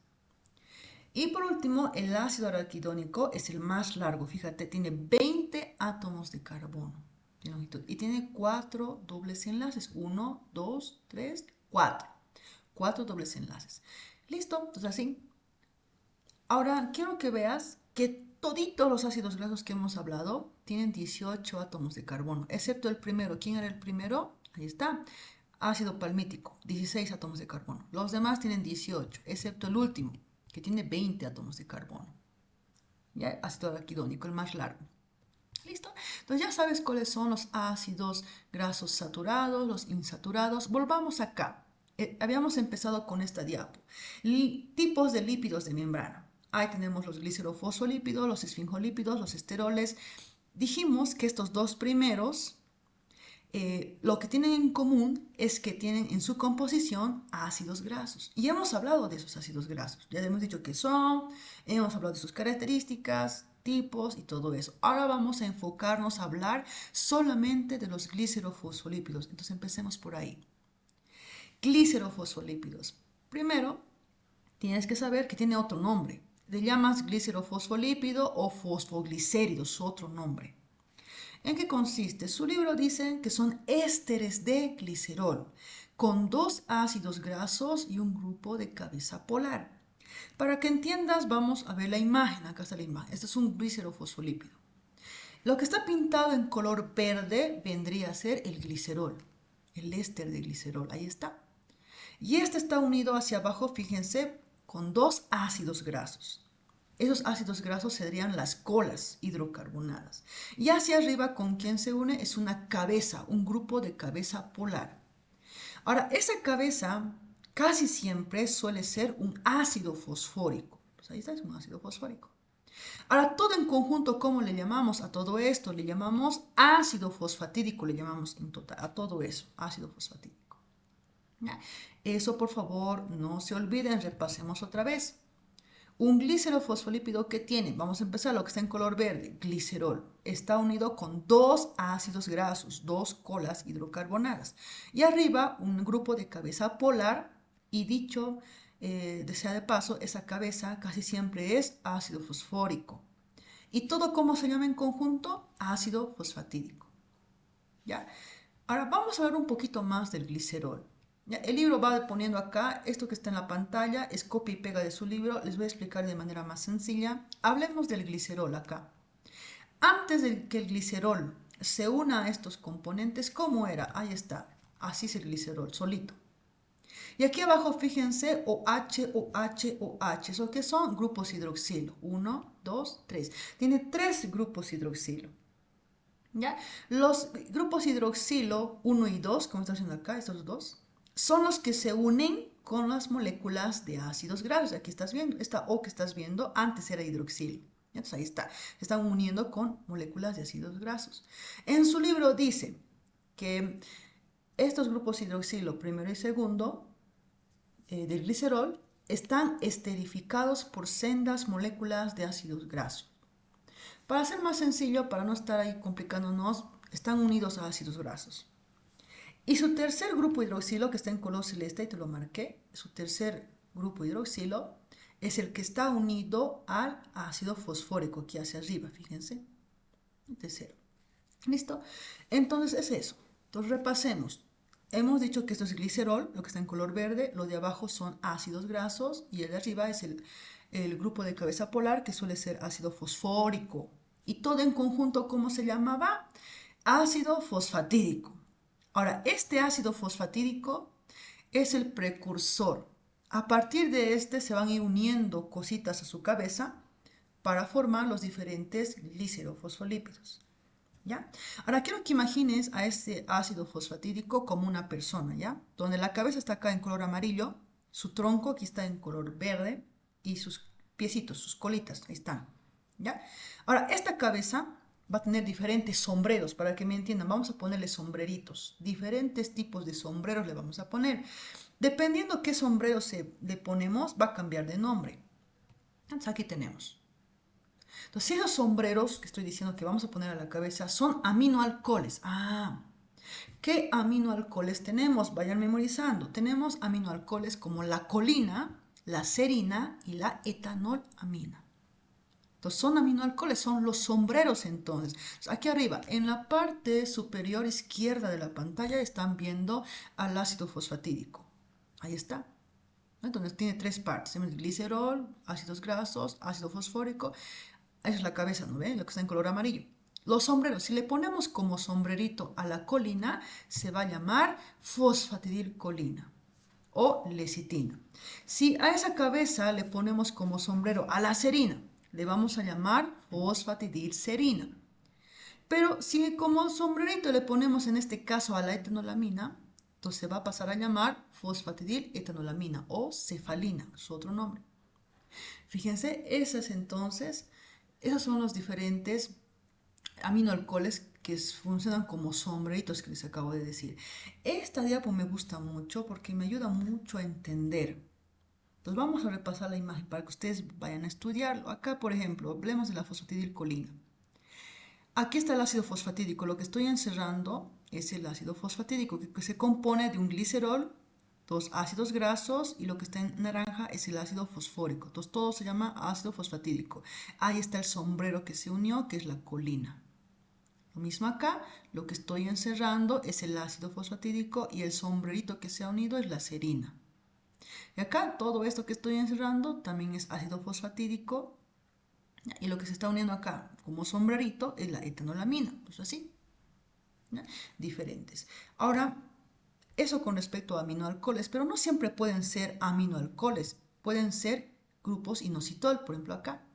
Y por último, el ácido araquidónico es el más largo. Fíjate, tiene 20 átomos de carbono de longitud y tiene 4 dobles enlaces. 1, 2, 3, 4. 4 dobles enlaces. ¿Listo? Entonces así. Ahora, quiero que veas que toditos los ácidos grasos que hemos hablado tienen 18 átomos de carbono, excepto el primero. ¿Quién era el primero? Ahí está. Ácido palmítico, 16 átomos de carbono. Los demás tienen 18, excepto el último, que tiene 20 átomos de carbono. ¿Ya? Ácido araquidónico, el más largo. ¿Listo? Entonces ya sabes cuáles son los ácidos grasos saturados, los insaturados. Volvamos acá. Habíamos empezado con esta diapo. Tipos de lípidos de membrana. Ahí tenemos los glicerofosfolípidos, los esfingolípidos, los esteroles. Dijimos que estos dos primeros, lo que tienen en común es que tienen en su composición ácidos grasos. Y hemos hablado de esos ácidos grasos. Ya hemos dicho qué son, hemos hablado de sus características, tipos y todo eso. Ahora vamos a enfocarnos a hablar solamente de los glicerofosfolípidos. Entonces empecemos por ahí. Glicerofosfolípidos. Primero, tienes que saber que tiene otro nombre. Le llamas glicerofosfolípido o fosfoglicérido, su otro nombre. ¿En qué consiste? Su libro dice que son ésteres de glicerol, con 2 ácidos grasos y un grupo de cabeza polar. Para que entiendas, vamos a ver la imagen. Acá está la imagen. Este es un glicerofosfolípido. Lo que está pintado en color verde vendría a ser el glicerol, el éster de glicerol. Ahí está. Y este está unido hacia abajo, fíjense, con 2 ácidos grasos. Esos ácidos grasos serían las colas hidrocarbonadas. Y hacia arriba, ¿con quién se une? Es una cabeza, un grupo de cabeza polar. Ahora, esa cabeza casi siempre suele ser un ácido fosfórico. Pues ahí está, es un ácido fosfórico. Ahora, todo en conjunto, ¿cómo le llamamos a todo esto? Le llamamos ácido fosfatídico, le llamamos en total, a todo eso, ácido fosfatídico. Eso, por favor, no se olviden, repasemos otra vez. Un glicerofosfolípido que tiene, vamos a empezar lo que está en color verde, glicerol, está unido con 2 ácidos grasos, 2 colas hidrocarbonadas. Y arriba un grupo de cabeza polar y dicho sea de paso, esa cabeza casi siempre es ácido fosfórico. ¿Y todo cómo se llama en conjunto? Ácido fosfatídico. ¿Ya? Ahora vamos a ver un poquito más del glicerol. El libro va poniendo acá, esto que está en la pantalla, es copia y pega de su libro, les voy a explicar de manera más sencilla. Hablemos del glicerol acá. Antes de que el glicerol se una a estos componentes, ¿cómo era? Ahí está, así es el glicerol, solito. Y aquí abajo, fíjense, OH, OH, OH, ¿eso qué son? Grupos hidroxilo, 1, 2, 3. Tiene 3 grupos hidroxilo. ¿Ya? Los grupos hidroxilo 1 y 2, como está haciendo acá, estos dos, son los que se unen con las moléculas de ácidos grasos. Aquí estás viendo, esta O que estás viendo antes era hidroxilo. Entonces ahí está, se están uniendo con moléculas de ácidos grasos. En su libro dice que estos grupos hidroxilo primero y segundo del glicerol están esterificados por sendas moléculas de ácidos grasos. Para ser más sencillo, para no estar ahí complicándonos, Están unidos a ácidos grasos. Y su tercer grupo hidroxilo, que está en color celeste, y te lo marqué, su tercer grupo hidroxilo es el que está unido al ácido fosfórico, aquí hacia arriba, fíjense, de cero. ¿Listo? Entonces es eso. Entonces repasemos. Hemos dicho que esto es glicerol, lo que está en color verde, lo de abajo son ácidos grasos y el de arriba es el grupo de cabeza polar, que suele ser ácido fosfórico. Y todo en conjunto, ¿cómo se llamaba? Ácido fosfatídico. Ahora, este ácido fosfatídico es el precursor. A partir de este se van a ir uniendo cositas a su cabeza para formar los diferentes glicerofosfolípidos. ¿Ya? Ahora quiero que imagines a este ácido fosfatídico como una persona, ¿ya? Donde la cabeza está acá en color amarillo, su tronco aquí está en color verde y sus piecitos, sus colitas, ahí están, ¿ya? Ahora, esta cabeza va a tener diferentes sombreros, para que me entiendan, vamos a ponerle sombreritos, diferentes tipos de sombreros le vamos a poner. Dependiendo qué sombrero le ponemos, va a cambiar de nombre. Entonces aquí tenemos. Entonces, si esos sombreros que estoy diciendo que vamos a poner a la cabeza son aminoalcoholes. ¿Qué aminoalcoholes tenemos? Vayan memorizando. Tenemos aminoalcoholes como la colina, la serina y la etanolamina. Entonces, son aminoalcoholes, son los sombreros entonces. Aquí arriba, en la parte superior izquierda de la pantalla, están viendo al ácido fosfatídico. Ahí está. Entonces, tiene tres partes. Tenemos glicerol, ácidos grasos, ácido fosfórico. Esa es la cabeza, ¿no ven? Lo que está en color amarillo. Los sombreros, si le ponemos como sombrerito a la colina, se va a llamar fosfatidilcolina o lecitina. Si a esa cabeza le ponemos como sombrero a la serina, le vamos a llamar fosfatidilserina. Pero si como sombrerito le ponemos en este caso a la etanolamina, entonces se va a pasar a llamar fosfatidiletonolamina o cefalina, es otro nombre. Fíjense, esos son los diferentes aminoalcoholes que funcionan como sombreritos que les acabo de decir. Esta diapo me gusta mucho porque me ayuda mucho a entender. Entonces vamos a repasar la imagen para que ustedes vayan a estudiarlo. Acá, por ejemplo, hablemos de la fosfatidilcolina. Aquí está el ácido fosfatídico. Lo que estoy encerrando es el ácido fosfatídico, que se compone de un glicerol, dos ácidos grasos y lo que está en naranja es el ácido fosfórico. Entonces todo se llama ácido fosfatídico. Ahí está el sombrero que se unió, que es la colina. Lo mismo acá, lo que estoy encerrando es el ácido fosfatídico y el sombrerito que se ha unido es la serina. Y acá todo esto que estoy encerrando también es ácido fosfatídico y lo que se está uniendo acá como sombrerito es la etanolamina. Pues así, ¿ya? Diferentes. Ahora, eso con respecto a aminoalcoholes, pero no siempre pueden ser aminoalcoholes, pueden ser grupos inositol, por ejemplo acá.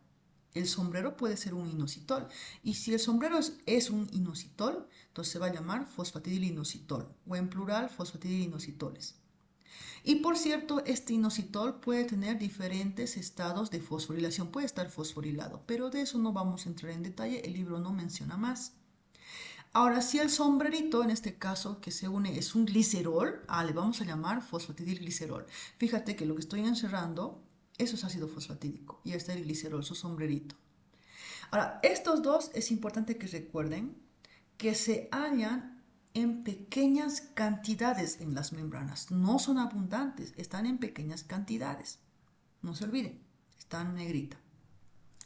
El sombrero puede ser un inositol. Y si el sombrero es un inositol, entonces se va a llamar fosfatidilinositol. O en plural, fosfatidilinositoles. Y por cierto, este inositol puede tener diferentes estados de fosforilación. Puede estar fosforilado, pero de eso no vamos a entrar en detalle. El libro no menciona más. Ahora, si el sombrerito, en este caso, que se une es un glicerol, le vamos a llamar fosfatidilglicerol. Fíjate que lo que estoy encerrando, eso es ácido fosfatídico. Y está el glicerol, su sombrerito. Ahora, estos dos es importante que recuerden que se hallan en pequeñas cantidades en las membranas. No son abundantes, están en pequeñas cantidades. No se olviden, está en negrita.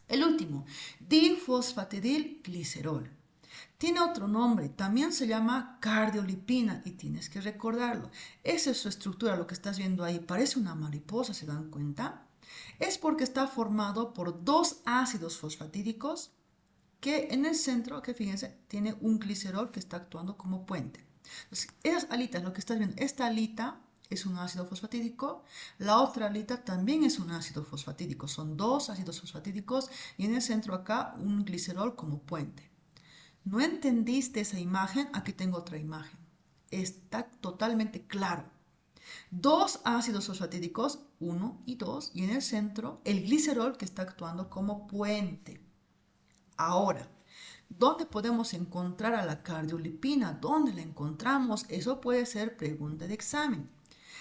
El último, difosfatidilglicerol. Tiene otro nombre, también se llama cardiolipina y tienes que recordarlo. Esa es su estructura, lo que estás viendo ahí. Parece una mariposa, ¿se dan cuenta? Es porque está formado por dos ácidos fosfatídicos que en el centro, que fíjense, tiene un glicerol que está actuando como puente. Entonces, esas alitas, lo que estás viendo, esta alita es un ácido fosfatídico, la otra alita también es un ácido fosfatídico. Son dos ácidos fosfatídicos y en el centro acá un glicerol como puente. ¿No entendiste esa imagen? Aquí tengo otra imagen. Está totalmente claro. Dos ácidos fosfatídicos, 1 y 2, y en el centro el glicerol que está actuando como puente. Ahora, ¿dónde podemos encontrar a la cardiolipina? ¿Dónde la encontramos? Eso puede ser pregunta de examen.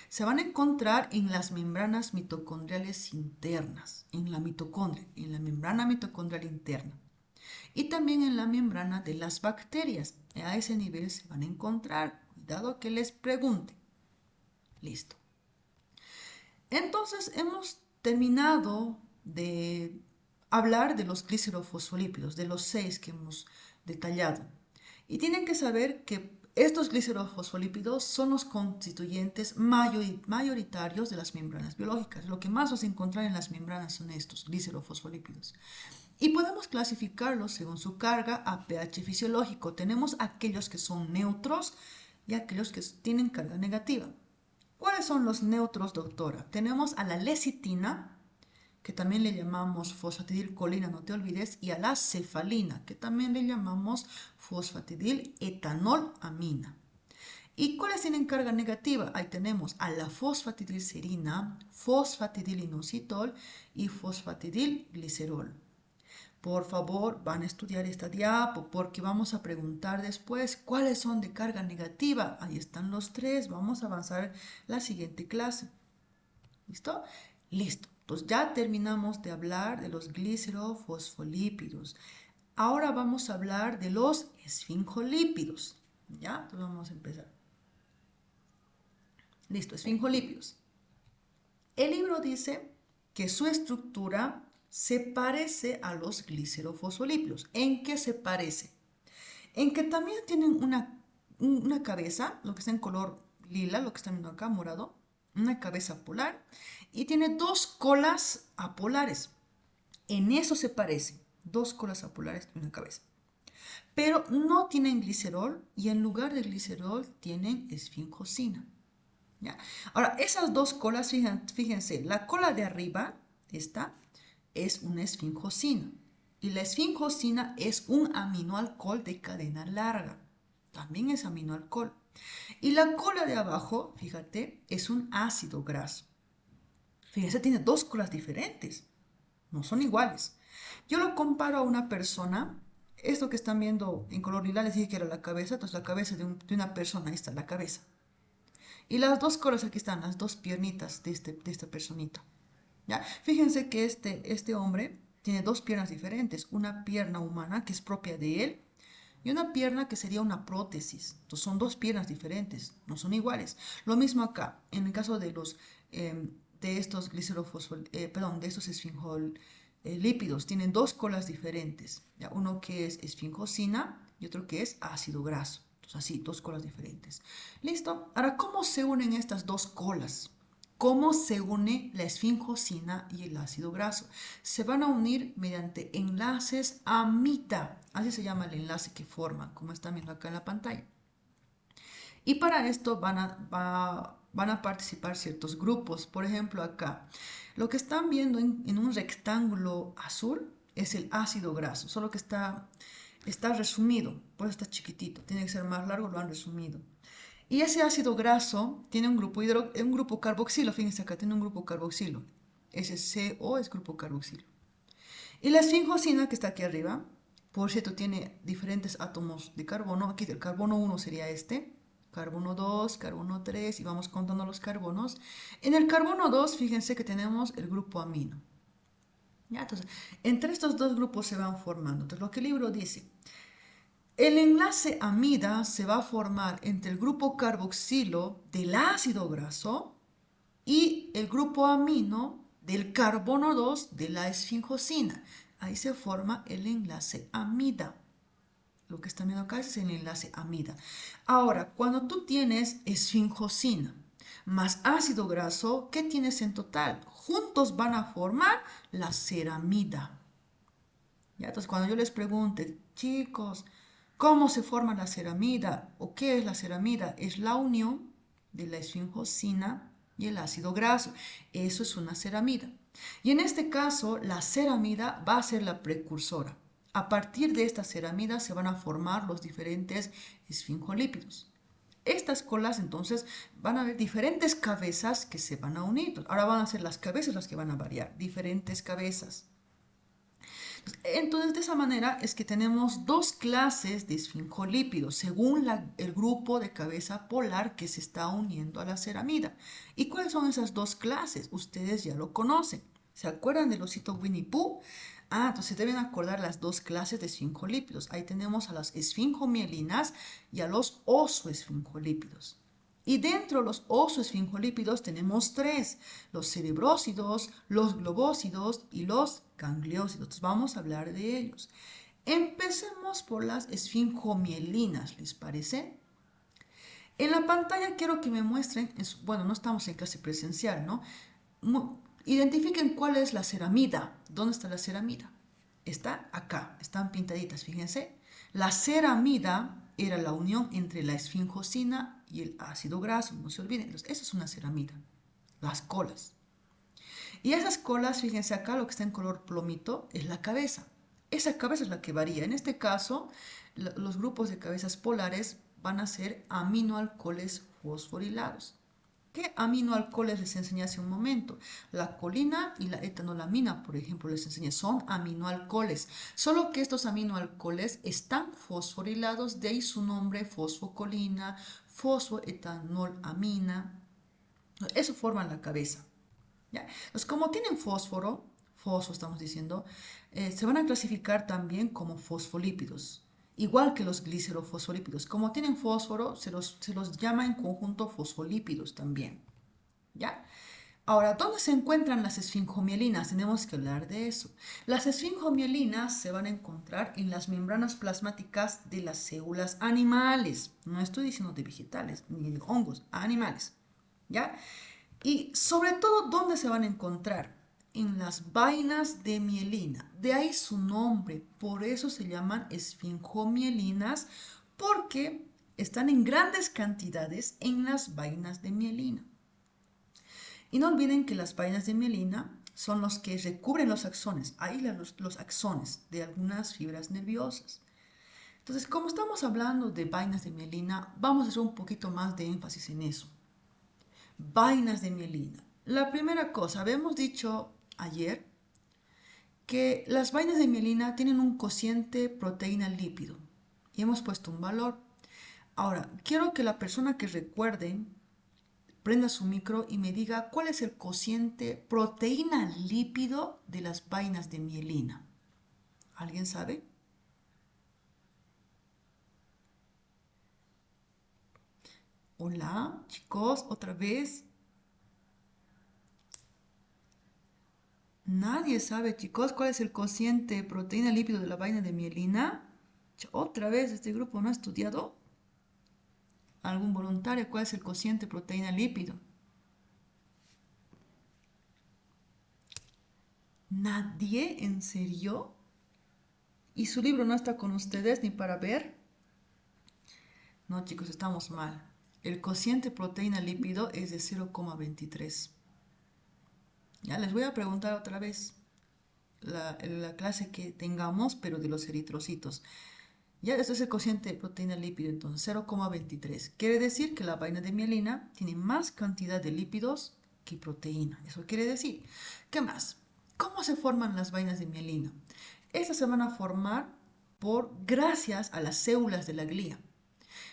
Se van a encontrar en las membranas mitocondriales internas, en la mitocondria, en la membrana mitocondrial interna. y también en la membrana de las bacterias. A ese nivel se van a encontrar. Cuidado que les pregunte. Listo. Entonces hemos terminado de hablar de los glicerofosfolípidos, de los 6 que hemos detallado. Y tienen que saber que estos glicerofosfolípidos son los constituyentes mayoritarios de las membranas biológicas. Lo que más vas a encontrar en las membranas son estos glicerofosfolípidos. Y podemos clasificarlos según su carga a pH fisiológico. Tenemos aquellos que son neutros y aquellos que tienen carga negativa. ¿Cuáles son los neutros, doctora? Tenemos a la lecitina, que también le llamamos fosfatidilcolina, no te olvides, y a la cefalina, que también le llamamos fosfatidiletanolamina. ¿Y cuáles tienen carga negativa? Ahí tenemos a la fosfatidilserina, fosfatidilinositol y fosfatidilglicerol. Por favor, van a estudiar esta diapo porque vamos a preguntar después cuáles son de carga negativa. Ahí están los 3. Vamos a avanzar la siguiente clase. ¿Listo? Listo. Entonces ya terminamos de hablar de los glicerofosfolípidos. Ahora vamos a hablar de los esfingolípidos. ¿Ya? Entonces vamos a empezar. Listo, esfingolípidos. El libro dice que su estructura se parece a los glicerofosfolípidos. ¿En qué se parece? En que también tienen una cabeza, lo que está en color lila, lo que están viendo acá, morado, una cabeza polar, y tiene 2 colas apolares. En eso se parece, 2 colas apolares y una cabeza. Pero no tienen glicerol y en lugar de glicerol tienen esfingosina. ¿Ya? Ahora, esas 2 colas, fíjense, la cola de arriba, esta, es una esfingosina. Y la esfingosina es un aminoalcohol de cadena larga. También es aminoalcohol. Y la cola de abajo, fíjate, es un ácido graso. Fíjense, tiene 2 colas diferentes. No son iguales. Yo lo comparo a una persona. Esto que están viendo en color lila les dije que era la cabeza. Entonces la cabeza de una persona, ahí está la cabeza. Y las 2 colas, aquí están, las 2 piernitas de esta personita. ¿Ya? Fíjense que este hombre tiene 2 piernas diferentes. Una pierna humana que es propia de él y una pierna que sería una prótesis. Entonces son 2 piernas diferentes, no son iguales. Lo mismo acá, en el caso de estos de estos esfingolípidos, tienen 2 colas diferentes. ¿Ya? Uno que es esfingosina y otro que es ácido graso. Así, 2 colas diferentes. ¿Listo? Ahora, ¿cómo se unen estas 2 colas? ¿Cómo se une la esfingosina y el ácido graso? Se van a unir mediante enlaces amida. Así se llama el enlace que forman, como están viendo acá en la pantalla. Y para esto van a participar ciertos grupos. Por ejemplo, acá, lo que están viendo en un rectángulo azul es el ácido graso, solo que está resumido, por eso está chiquitito, tiene que ser más largo, lo han resumido. Y ese ácido graso tiene un grupo carboxilo, fíjense acá, tiene un grupo carboxilo. Ese CO es grupo carboxilo. Y la esfingosina que está aquí arriba, por cierto, tiene diferentes átomos de carbono. Aquí el carbono 1 sería este, carbono 2, carbono 3, y vamos contando los carbonos. En el carbono 2, fíjense que tenemos el grupo amino. ¿Ya? Entonces, entre estos 2 grupos se van formando. Entonces, lo que el libro dice, el enlace amida se va a formar entre el grupo carboxilo del ácido graso y el grupo amino del carbono 2 de la esfingosina. Ahí se forma el enlace amida. Lo que están viendo acá es el enlace amida. Ahora, cuando tú tienes esfingosina más ácido graso, ¿qué tienes en total? Juntos van a formar la ceramida. ¿Ya? Entonces, cuando yo les pregunte, chicos, ¿cómo se forma la ceramida? ¿O qué es la ceramida? Es la unión de la esfingosina y el ácido graso. Eso es una ceramida. Y en este caso, la ceramida va a ser la precursora. A partir de esta ceramida se van a formar los diferentes esfingolípidos. Estas colas entonces van a haber diferentes cabezas que se van a unir. Ahora van a ser las cabezas las que van a variar, diferentes cabezas. Entonces, de esa manera es que tenemos 2 clases de esfingolípidos según el grupo de cabeza polar que se está uniendo a la ceramida. ¿Y cuáles son esas 2 clases? Ustedes ya lo conocen. ¿Se acuerdan del osito Winnie Pooh? Entonces deben acordar las dos clases de esfingolípidos. Ahí tenemos a las esfingomielinas y a los osoesfingolípidos. Y dentro de los osoesfingolípidos tenemos tres, los cerebrósidos, los globósidos y los gangliósidos. Entonces vamos a hablar de ellos. Empecemos por las esfingomielinas, ¿les parece? En la pantalla quiero que me muestren, bueno, no estamos en clase presencial, ¿no? Identifiquen cuál es la ceramida. ¿Dónde está la ceramida? Está acá, están pintaditas, fíjense. La ceramida era la unión entre la esfingosina y el ácido graso, no se olviden. Entonces, esa es una ceramida, las colas. Y esas colas, fíjense acá, lo que está en color plomito es la cabeza. Esa cabeza es la que varía. En este caso, los grupos de cabezas polares van a ser aminoalcoholes fosforilados. ¿Qué aminoalcoholes les enseñé hace un momento? La colina y la etanolamina, por ejemplo, les enseñé, son aminoalcoholes. Solo que estos aminoalcoholes están fosforilados, de ahí su nombre, fosfocolina, fosfoetanolamina. Eso forma la cabeza. ¿Ya? Entonces, como tienen fósforo estamos diciendo, se van a clasificar también como fosfolípidos, igual que los glicerofosfolípidos. Como tienen fósforo, se los llama en conjunto fosfolípidos también. ¿Ya? Ahora, ¿dónde se encuentran las esfingomielinas? Tenemos que hablar de eso. Las esfingomielinas se van a encontrar en las membranas plasmáticas de las células animales. No estoy diciendo de vegetales ni de hongos, animales. ¿Ya? Y sobre todo, ¿dónde se van a encontrar? En las vainas de mielina. De ahí su nombre. Por eso se llaman esfingomielinas, porque están en grandes cantidades en las vainas de mielina. Y no olviden que las vainas de mielina son los que recubren los axones. Ahí los axones de algunas fibras nerviosas. Entonces, como estamos hablando de vainas de mielina, vamos a hacer un poquito más de énfasis en eso. Vainas de mielina. La primera cosa, habíamos dicho ayer que las vainas de mielina tienen un cociente proteína lípido y hemos puesto un valor. Ahora, quiero que la persona que recuerde prenda su micro y me diga cuál es el cociente proteína lípido de las vainas de mielina. ¿Alguien sabe? Hola, chicos, otra vez. Nadie sabe, chicos, cuál es el cociente proteína lípido de la vaina de mielina. Otra vez, este grupo no ha estudiado. ¿Algún voluntario? ¿Cuál es el cociente proteína lípido? ¿Nadie? ¿En serio? ¿Y su libro no está con ustedes ni para ver? No, chicos, estamos mal. El cociente proteína lípido es de 0,23. Ya les voy a preguntar otra vez la clase que tengamos, pero de los eritrocitos. Ya, este es el cociente de proteína lípido, entonces 0,23. Quiere decir que la vaina de mielina tiene más cantidad de lípidos que proteína. Eso quiere decir. ¿Qué más? ¿Cómo se forman las vainas de mielina? Estas se van a formar gracias a las células de la glía.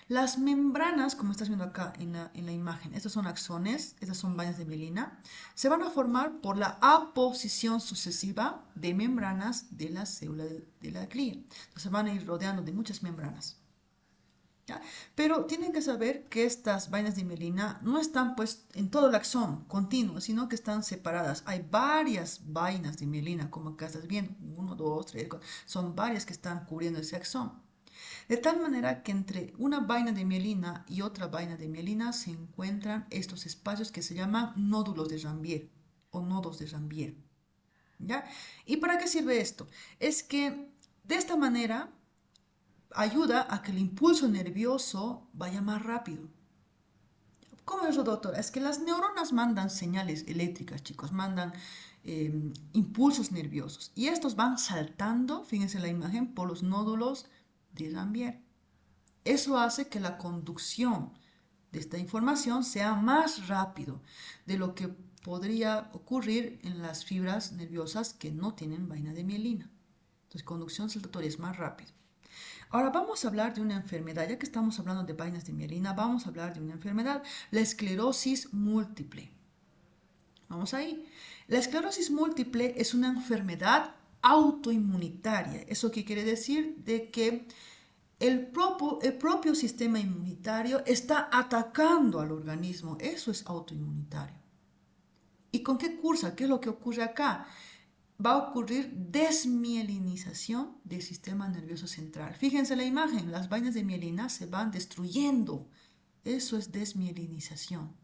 Las membranas, como estás viendo acá en la imagen, estos son axones, estas son vainas de mielina, se van a formar por la aposición sucesiva de membranas de la célula de la glía. Entonces se van a ir rodeando de muchas membranas. ¿Ya? Pero tienen que saber que estas vainas de mielina no están pues en todo el axón continuo, sino que están separadas. Hay varias vainas de mielina, como acá estás viendo, 1, 2, 3, 4, son varias que están cubriendo ese axón. De tal manera que entre una vaina de mielina y otra vaina de mielina se encuentran estos espacios que se llaman nódulos de Rambier o nodos de Rambier. ¿Ya? ¿Y para qué sirve esto? Es que de esta manera ayuda a que el impulso nervioso vaya más rápido. ¿Cómo es eso, doctora? Es que las neuronas mandan señales eléctricas, chicos, mandan impulsos nerviosos. Y estos van saltando, fíjense en la imagen, por los nódulos de Rambier. Eso hace que la conducción de esta información sea más rápido de lo que podría ocurrir en las fibras nerviosas que no tienen vaina de mielina. Entonces, conducción saltatoria es más rápido. Ahora vamos a hablar de una enfermedad, ya que estamos hablando de vainas de mielina, vamos a hablar de una enfermedad, la esclerosis múltiple. Vamos ahí. La esclerosis múltiple es una enfermedad autoinmunitaria. ¿Eso qué quiere decir? De que el propio sistema inmunitario está atacando al organismo. Eso es autoinmunitario. ¿Y con qué cursa? ¿Qué es lo que ocurre acá? Va a ocurrir desmielinización del sistema nervioso central. Fíjense la imagen, las vainas de mielina se van destruyendo. Eso es desmielinización.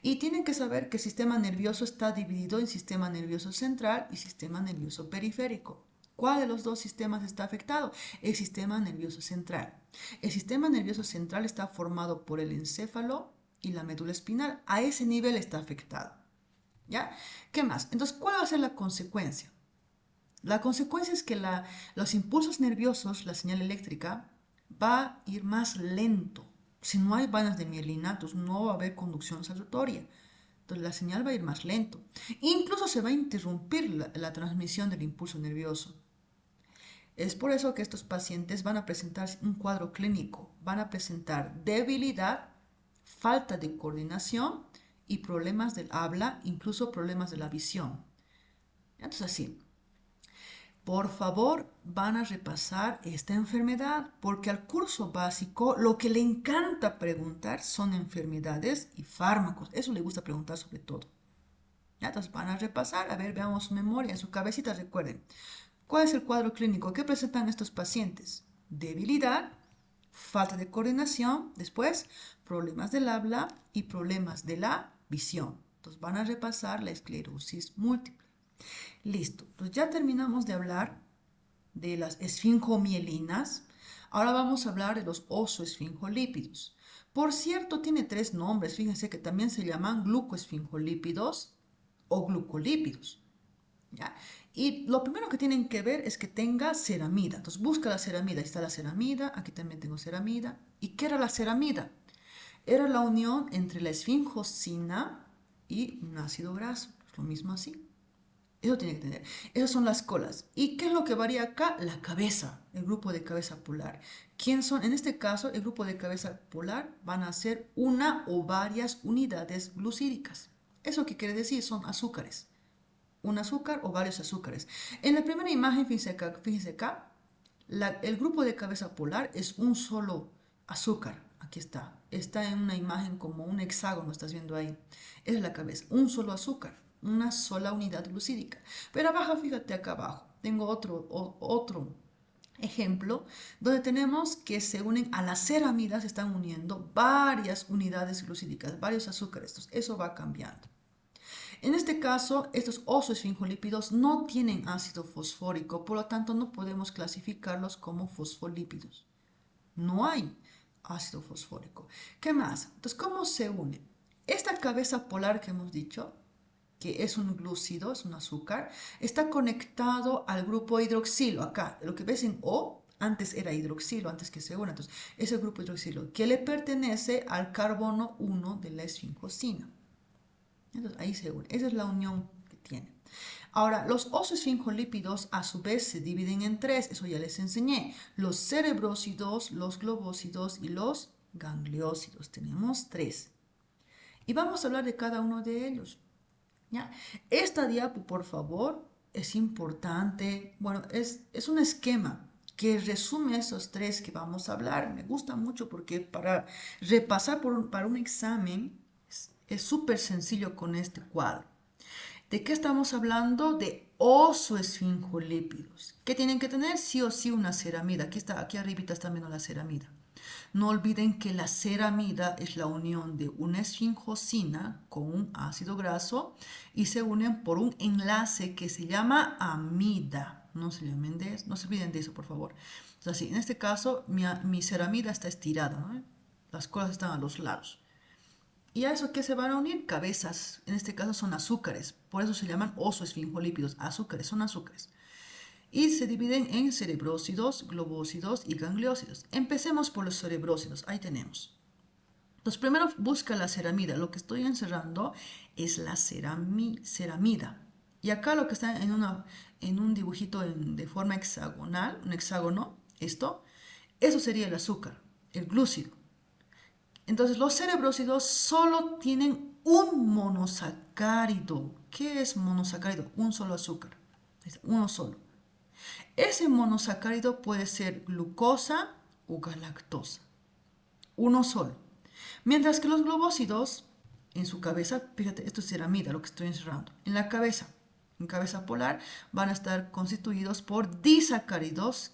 Y tienen que saber que el sistema nervioso está dividido en sistema nervioso central y sistema nervioso periférico. ¿Cuál de los dos sistemas está afectado? El sistema nervioso central. El sistema nervioso central está formado por el encéfalo y la médula espinal. A ese nivel está afectado. ¿Ya? ¿Qué más? Entonces, ¿cuál va a ser la consecuencia? La consecuencia es que los impulsos nerviosos, la señal eléctrica, va a ir más lento. Si no hay vanas de mielina, entonces no va a haber conducción saludatoria. Entonces la señal va a ir más lento. Incluso se va a interrumpir la transmisión del impulso nervioso. Es por eso que estos pacientes van a presentar un cuadro clínico. Van a presentar debilidad, falta de coordinación y problemas del habla, incluso problemas de la visión. Entonces así. Por favor, van a repasar esta enfermedad, porque al curso básico lo que le encanta preguntar son enfermedades y fármacos. Eso le gusta preguntar sobre todo. ¿Ya? Entonces van a repasar, a ver, veamos su memoria, en su cabecita, recuerden. ¿Cuál es el cuadro clínico? ¿Qué presentan estos pacientes? Debilidad, falta de coordinación, después problemas del habla y problemas de la visión. Entonces van a repasar la esclerosis múltiple. Listo, pues ya terminamos de hablar de las esfingomielinas. Ahora vamos a hablar de los osoesfingolípidos. Por cierto, tiene tres nombres. Fíjense que también se llaman glucoesfingolípidos o glucolípidos. ¿Ya? Y lo primero que tienen que ver es que tenga ceramida. Entonces busca la ceramida. Ahí está la ceramida. Aquí también tengo ceramida. ¿Y qué era la ceramida? Era la unión entre la esfingosina y un ácido graso. Es lo mismo así. Eso tiene que tener. Esas son las colas. ¿Y qué es lo que varía acá? La cabeza, el grupo de cabeza polar. ¿Quién son? En este caso, el grupo de cabeza polar van a ser una o varias unidades glucídicas. ¿Eso qué quiere decir? Son azúcares. Un azúcar o varios azúcares. En la primera imagen, fíjense acá, el grupo de cabeza polar es un solo azúcar. Aquí está. Está en una imagen como un hexágono, estás viendo ahí. Es la cabeza. Un solo azúcar. Una sola unidad glucídica. Pero abajo, fíjate acá abajo. Tengo otro ejemplo donde tenemos que se unen a las ceramidas, se están uniendo varias unidades glucídicas, varios azúcares. Entonces, eso va cambiando. En este caso, estos osoesfingolípidos no tienen ácido fosfórico, por lo tanto no podemos clasificarlos como fosfolípidos. No hay ácido fosfórico. ¿Qué más? Entonces, ¿cómo se une? Esta cabeza polar que hemos dicho, que es un glúcido, es un azúcar, está conectado al grupo hidroxilo. Acá, lo que ves en O, antes era hidroxilo, antes que se una. Entonces, es el grupo hidroxilo, que le pertenece al carbono 1 de la esfingosina. Entonces, ahí se une. Esa es la unión que tiene. Ahora, los osoesfingolípidos a su vez se dividen en tres, eso ya les enseñé. Los cerebrósidos, los globósidos y los gangliósidos. Tenemos tres. Y vamos a hablar de cada uno de ellos. ¿Ya? Esta diapo, por favor, es importante. Bueno, es un esquema que resume esos tres que vamos a hablar. Me gusta mucho porque para repasar para un examen es súper sencillo con este cuadro. ¿De qué estamos hablando? De osoesfingolípidos. ¿Qué tienen que tener? Sí o sí una ceramida. Aquí está, aquí arribita está viendo la ceramida. No olviden que la ceramida es la unión de una esfingosina con un ácido graso y se unen por un enlace que se llama amida. No se olviden de eso, por favor. Entonces, así, en este caso, mi ceramida está estirada, ¿no? Las cosas están a los lados. ¿Y a eso qué se van a unir? Cabezas. En este caso son azúcares. Por eso se llaman osoesfingolípidos. Azúcares, son azúcares. Y se dividen en cerebrósidos, globósidos y gangliósidos. Empecemos por los cerebrósidos. Ahí tenemos. Entonces, primero busca la ceramida. Lo que estoy encerrando es la ceramida. Y acá lo que está en un dibujito de forma hexagonal, un hexágono, eso sería el azúcar, el glúcido. Entonces, los cerebrósidos solo tienen un monosacárido. ¿Qué es monosacárido? Un solo azúcar. Uno solo. Ese monosacárido puede ser glucosa o galactosa. Uno solo. Mientras que los globósidos, en su cabeza, fíjate, esto es ceramida, lo que estoy encerrando, en la cabeza, en cabeza polar, van a estar constituidos por disacáridos.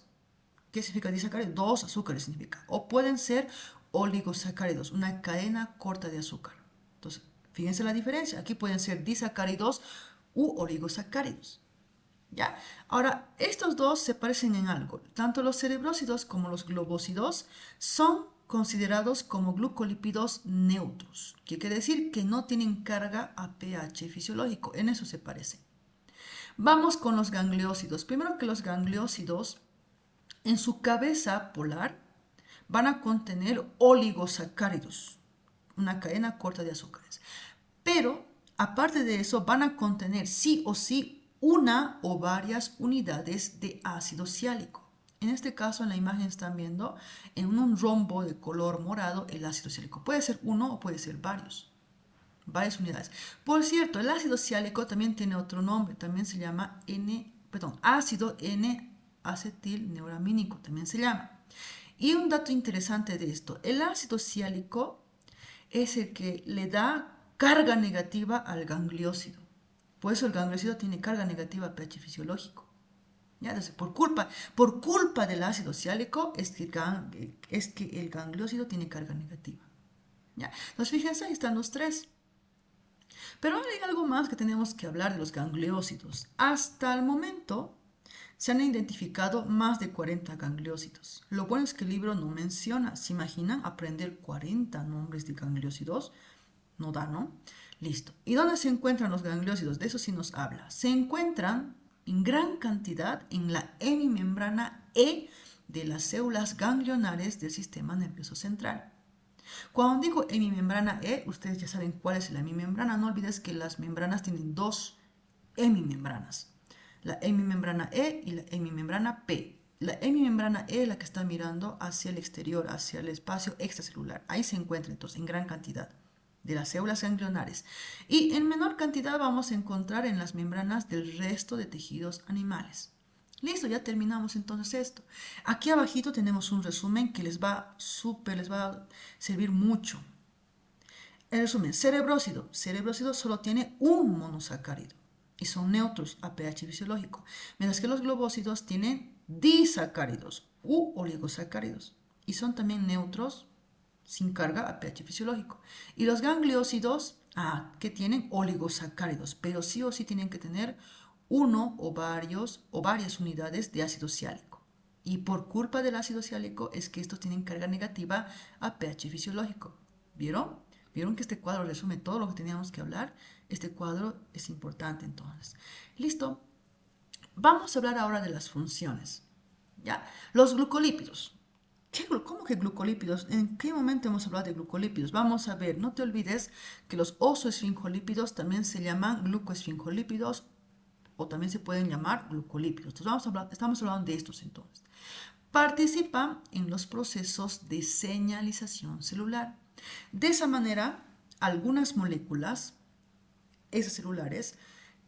¿Qué significa disacárido? Dos azúcares significa. O pueden ser oligosacáridos, una cadena corta de azúcar. Entonces, fíjense la diferencia. Aquí pueden ser disacáridos u oligosacáridos. ¿Ya? Ahora, estos dos se parecen en algo. Tanto los cerebrósidos como los globósidos son considerados como glucolípidos neutros, que quiere decir que no tienen carga a pH fisiológico. En eso se parecen. Vamos con los gangliósidos. Primero que los gangliósidos, en su cabeza polar, van a contener oligosacáridos, una cadena corta de azúcares. Pero, aparte de eso, van a contener sí o sí una o varias unidades de ácido siálico. En este caso, en la imagen están viendo en un rombo de color morado el ácido siálico. Puede ser uno o puede ser varias unidades. Por cierto, el ácido siálico también tiene otro nombre, también se llama ácido N-acetilneuramínico, también se llama. Y un dato interesante de esto, el ácido siálico es el que le da carga negativa al gangliósido. Por eso el gangliósido tiene carga negativa a pH fisiológico. ¿Ya? Entonces, por culpa del ácido siálico es que el gangliósido tiene carga negativa. ¿Ya? Entonces, fíjense, ahí están los tres. Pero ahora hay algo más que tenemos que hablar de los gangliósidos. Hasta el momento se han identificado más de 40 gangliósidos. Lo bueno es que el libro no menciona. ¿Se imaginan aprender 40 nombres de gangliósidos? No da, ¿no? Listo. ¿Y dónde se encuentran los gangliósidos? De eso sí nos habla. Se encuentran en gran cantidad en la hemimembrana E de las células ganglionares del sistema nervioso central. Cuando digo hemimembrana E, ustedes ya saben cuál es la hemimembrana. No olvides que las membranas tienen dos hemimembranas. La hemimembrana E y la hemimembrana P. La hemimembrana E es la que está mirando hacia el exterior, hacia el espacio extracelular. Ahí se encuentra entonces en gran cantidad de las células ganglionares. Y en menor cantidad vamos a encontrar en las membranas del resto de tejidos animales. Listo, ya terminamos entonces esto. Aquí abajito tenemos un resumen que les va a servir mucho. El resumen, cerebrósido. Cerebrósido solo tiene un monosacárido y son neutros a pH fisiológico, mientras que los globósidos tienen disacáridos u oligosacáridos y son también neutros sin carga a pH fisiológico. Y los gangliósidos, que tienen oligosacáridos, pero sí o sí tienen que tener uno o varias unidades de ácido siálico. Y por culpa del ácido siálico es que estos tienen carga negativa a pH fisiológico. ¿Vieron? ¿Vieron que este cuadro resume todo lo que teníamos que hablar? Este cuadro es importante entonces. Listo. Vamos a hablar ahora de las funciones. ¿Ya? Los glucolípidos. ¿Cómo que glucolípidos? ¿En qué momento hemos hablado de glucolípidos? Vamos a ver, no te olvides que los osoesfingolípidos también se llaman glucoesfingolípidos o también se pueden llamar glucolípidos. Entonces estamos hablando de estos entonces. Participan en los procesos de señalización celular. De esa manera, algunas moléculas extracelulares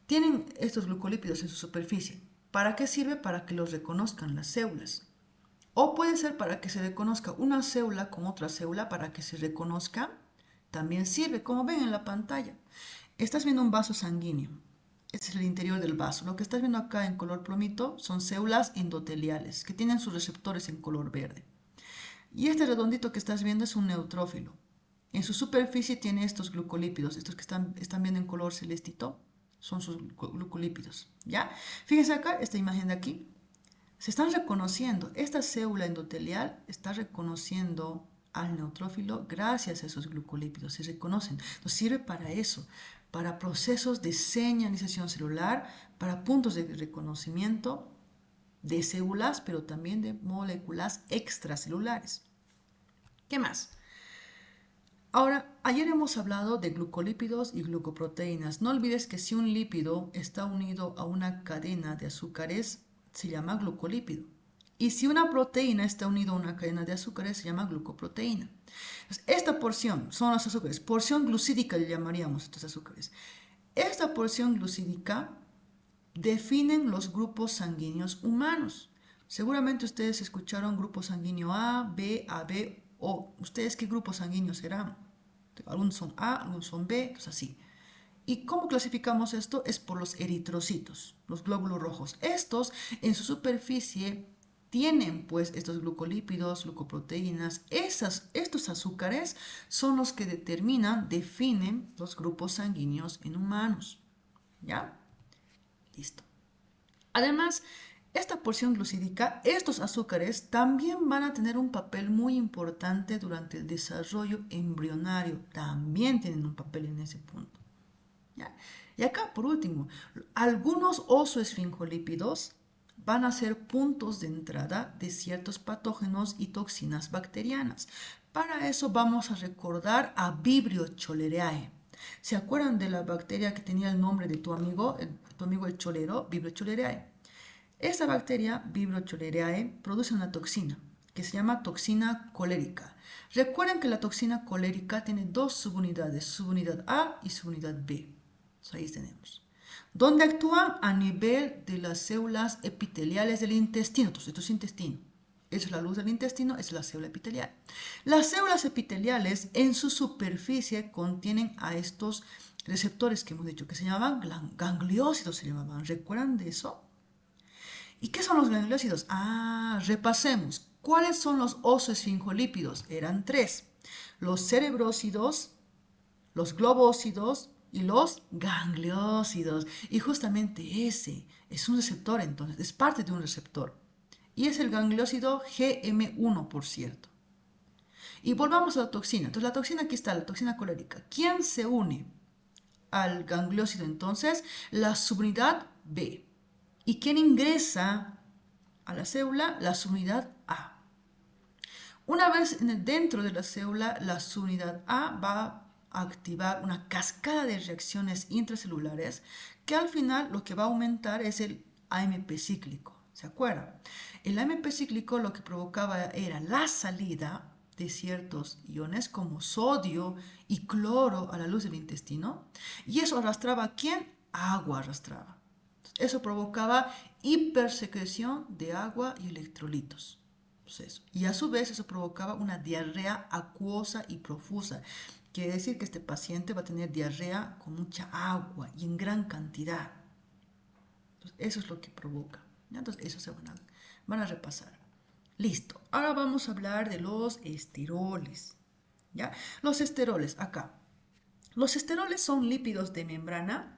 tienen estos glucolípidos en su superficie. ¿Para qué sirve? Para que los reconozcan las células. O puede ser para que se reconozca una célula con otra célula, para que se reconozca, también sirve, como ven en la pantalla. Estás viendo un vaso sanguíneo. Este es el interior del vaso. Lo que estás viendo acá en color plomito son células endoteliales que tienen sus receptores en color verde. Y este redondito que estás viendo es un neutrófilo. En su superficie tiene estos glucolípidos, estos que están viendo en color celestito, son sus glucolípidos. ¿Ya? Fíjense acá, esta imagen de aquí. Se están reconociendo, esta célula endotelial está reconociendo al neutrófilo gracias a esos glucolípidos, se reconocen. Nos sirve para eso, para procesos de señalización celular, para puntos de reconocimiento de células, pero también de moléculas extracelulares. ¿Qué más? Ahora, ayer hemos hablado de glucolípidos y glucoproteínas. No olvides que si un lípido está unido a una cadena de azúcares, se llama glucolípido. Y si una proteína está unida a una cadena de azúcares, se llama glucoproteína. Entonces, esta porción son los azúcares. Porción glucídica le llamaríamos estos azúcares. Esta porción glucídica definen los grupos sanguíneos humanos. Seguramente ustedes escucharon grupo sanguíneo A, B, AB, O. ¿Ustedes qué grupo sanguíneo serán? Algunos son A, algunos son B, pues así. ¿Y cómo clasificamos esto? Es por los eritrocitos, los glóbulos rojos. Estos en su superficie tienen pues estos glucolípidos, glucoproteínas. Estos azúcares son los que definen los grupos sanguíneos en humanos. ¿Ya? Listo. Además, esta porción glucídica, estos azúcares también van a tener un papel muy importante durante el desarrollo embrionario. También tienen un papel en ese punto. ¿Ya? Y acá, por último, algunos ozoesfingolípidos van a ser puntos de entrada de ciertos patógenos y toxinas bacterianas. Para eso vamos a recordar a Vibrio cholerae. ¿Se acuerdan de la bacteria que tenía el nombre de tu amigo el cholero, Vibrio cholerae? Esta bacteria, Vibrio cholerae, produce una toxina que se llama toxina colérica. Recuerden que la toxina colérica tiene dos subunidades, subunidad A y subunidad B. Ahí tenemos. ¿Dónde actúan? A nivel de las células epiteliales del intestino. Entonces, esto es intestino. Esa es la luz del intestino, es la célula epitelial. Las células epiteliales en su superficie contienen a estos receptores que hemos dicho que se llamaban gangliósidos, se llamaban. ¿Recuerdan de eso? ¿Y qué son los gangliósidos? Repasemos. ¿Cuáles son los ozoesfingolípidos? Eran tres. Los cerebrósidos, los globósidos y los gangliósidos. Y justamente ese es un receptor, entonces, es parte de un receptor. Y es el gangliósido GM1, por cierto. Y volvamos a la toxina. Entonces, la toxina, aquí está, la toxina colérica. ¿Quién se une al gangliósido entonces? La subunidad B. ¿Y quién ingresa a la célula? La subunidad A. Una vez dentro de la célula, la subunidad A va a activar una cascada de reacciones intracelulares que al final lo que va a aumentar es el AMP cíclico. ¿Se acuerdan? El AMP cíclico lo que provocaba era la salida de ciertos iones como sodio y cloro a la luz del intestino, y eso arrastraba ¿a quién? Agua arrastraba. Eso provocaba hipersecreción de agua y electrolitos. Y a su vez eso provocaba una diarrea acuosa y profusa. Quiere decir que este paciente va a tener diarrea con mucha agua y en gran cantidad. Entonces, eso es lo que provoca. ¿Ya? Entonces, eso se van a repasar. Listo. Ahora vamos a hablar de los esteroles. ¿Ya? Los esteroles, acá. Los esteroles son lípidos de membrana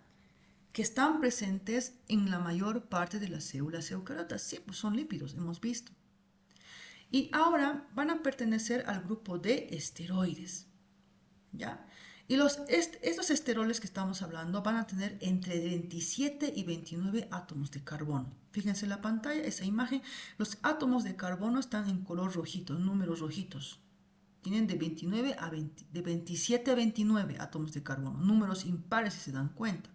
que están presentes en la mayor parte de las células eucariotas. Sí, pues son lípidos, hemos visto. Y ahora van a pertenecer al grupo de esteroides. ¿Ya? Y estos esteroles que estamos hablando van a tener entre 27 y 29 átomos de carbono. Fíjense en la pantalla, esa imagen, los átomos de carbono están en color rojito, números rojitos. Tienen de 27 a 29 átomos de carbono, números impares si se dan cuenta.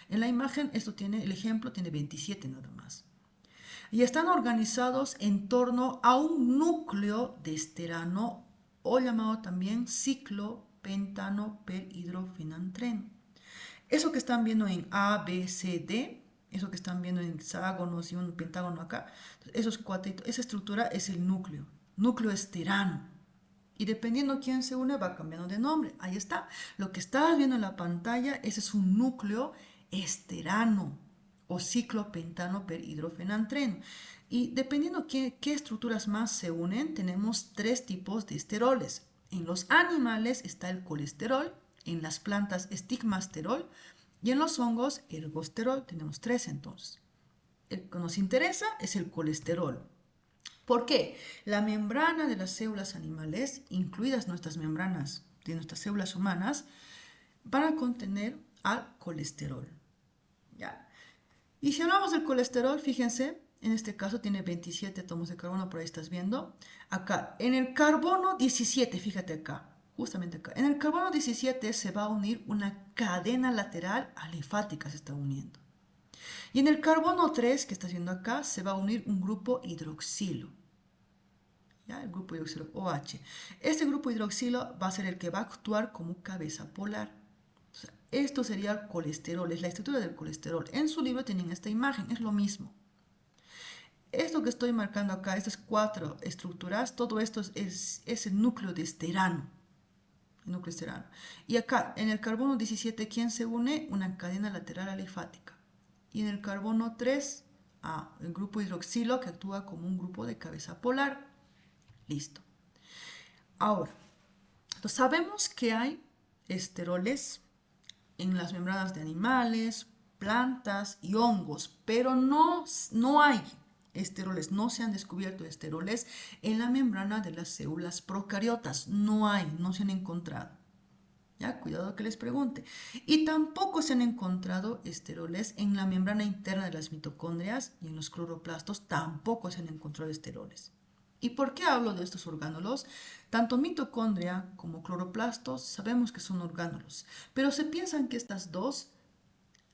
En la imagen, el ejemplo tiene 27 nada más. Y están organizados en torno a un núcleo de esterano o llamado también ciclopentano perhidrofenantreno. Eso que están viendo en A, B, C, D, eso que están viendo en hexágonos y un pentágono acá, esos cuatritos, esa estructura es el núcleo esterano. Y dependiendo quién se une va cambiando de nombre. Ahí está. Lo que estás viendo en la pantalla, ese es un núcleo esterano o ciclopentano perhidrofenantreno. Y dependiendo qué estructuras más se unen, tenemos tres tipos de esteroles. En los animales está el colesterol, en las plantas estigmasterol y en los hongos ergosterol. Tenemos tres entonces. El que nos interesa es el colesterol. ¿Por qué? La membrana de las células animales, incluidas nuestras membranas de nuestras células humanas, van a contener al colesterol. ¿Ya? Y si hablamos del colesterol, fíjense, en este caso tiene 27 átomos de carbono, por ahí estás viendo. Acá, en el carbono 17, fíjate acá, justamente acá. En el carbono 17 se va a unir una cadena lateral alifática, se está uniendo. Y en el carbono 3, que estás viendo acá, se va a unir un grupo hidroxilo. ¿Ya? El grupo hidroxilo OH. Este grupo hidroxilo va a ser el que va a actuar como cabeza polar. Esto sería el colesterol, es la estructura del colesterol. En su libro tienen esta imagen, es lo mismo. Esto que estoy marcando acá, estas 4 estructuras, todo esto es el núcleo de esterano. El núcleo esterano. Y acá, en el carbono 17, ¿quién se une? Una cadena lateral alifática. Y en el carbono 3, el grupo hidroxilo que actúa como un grupo de cabeza polar. Listo. Ahora, entonces sabemos que hay esteroles en las membranas de animales, plantas y hongos, pero no hay esteroles, no se han descubierto esteroles en la membrana de las células procariotas, no se han encontrado. Ya, cuidado que les pregunte. Y tampoco se han encontrado esteroles en la membrana interna de las mitocondrias y en los cloroplastos tampoco se han encontrado esteroles. ¿Y por qué hablo de estos orgánulos? Tanto mitocondria como cloroplastos sabemos que son orgánulos, pero se piensan que estas dos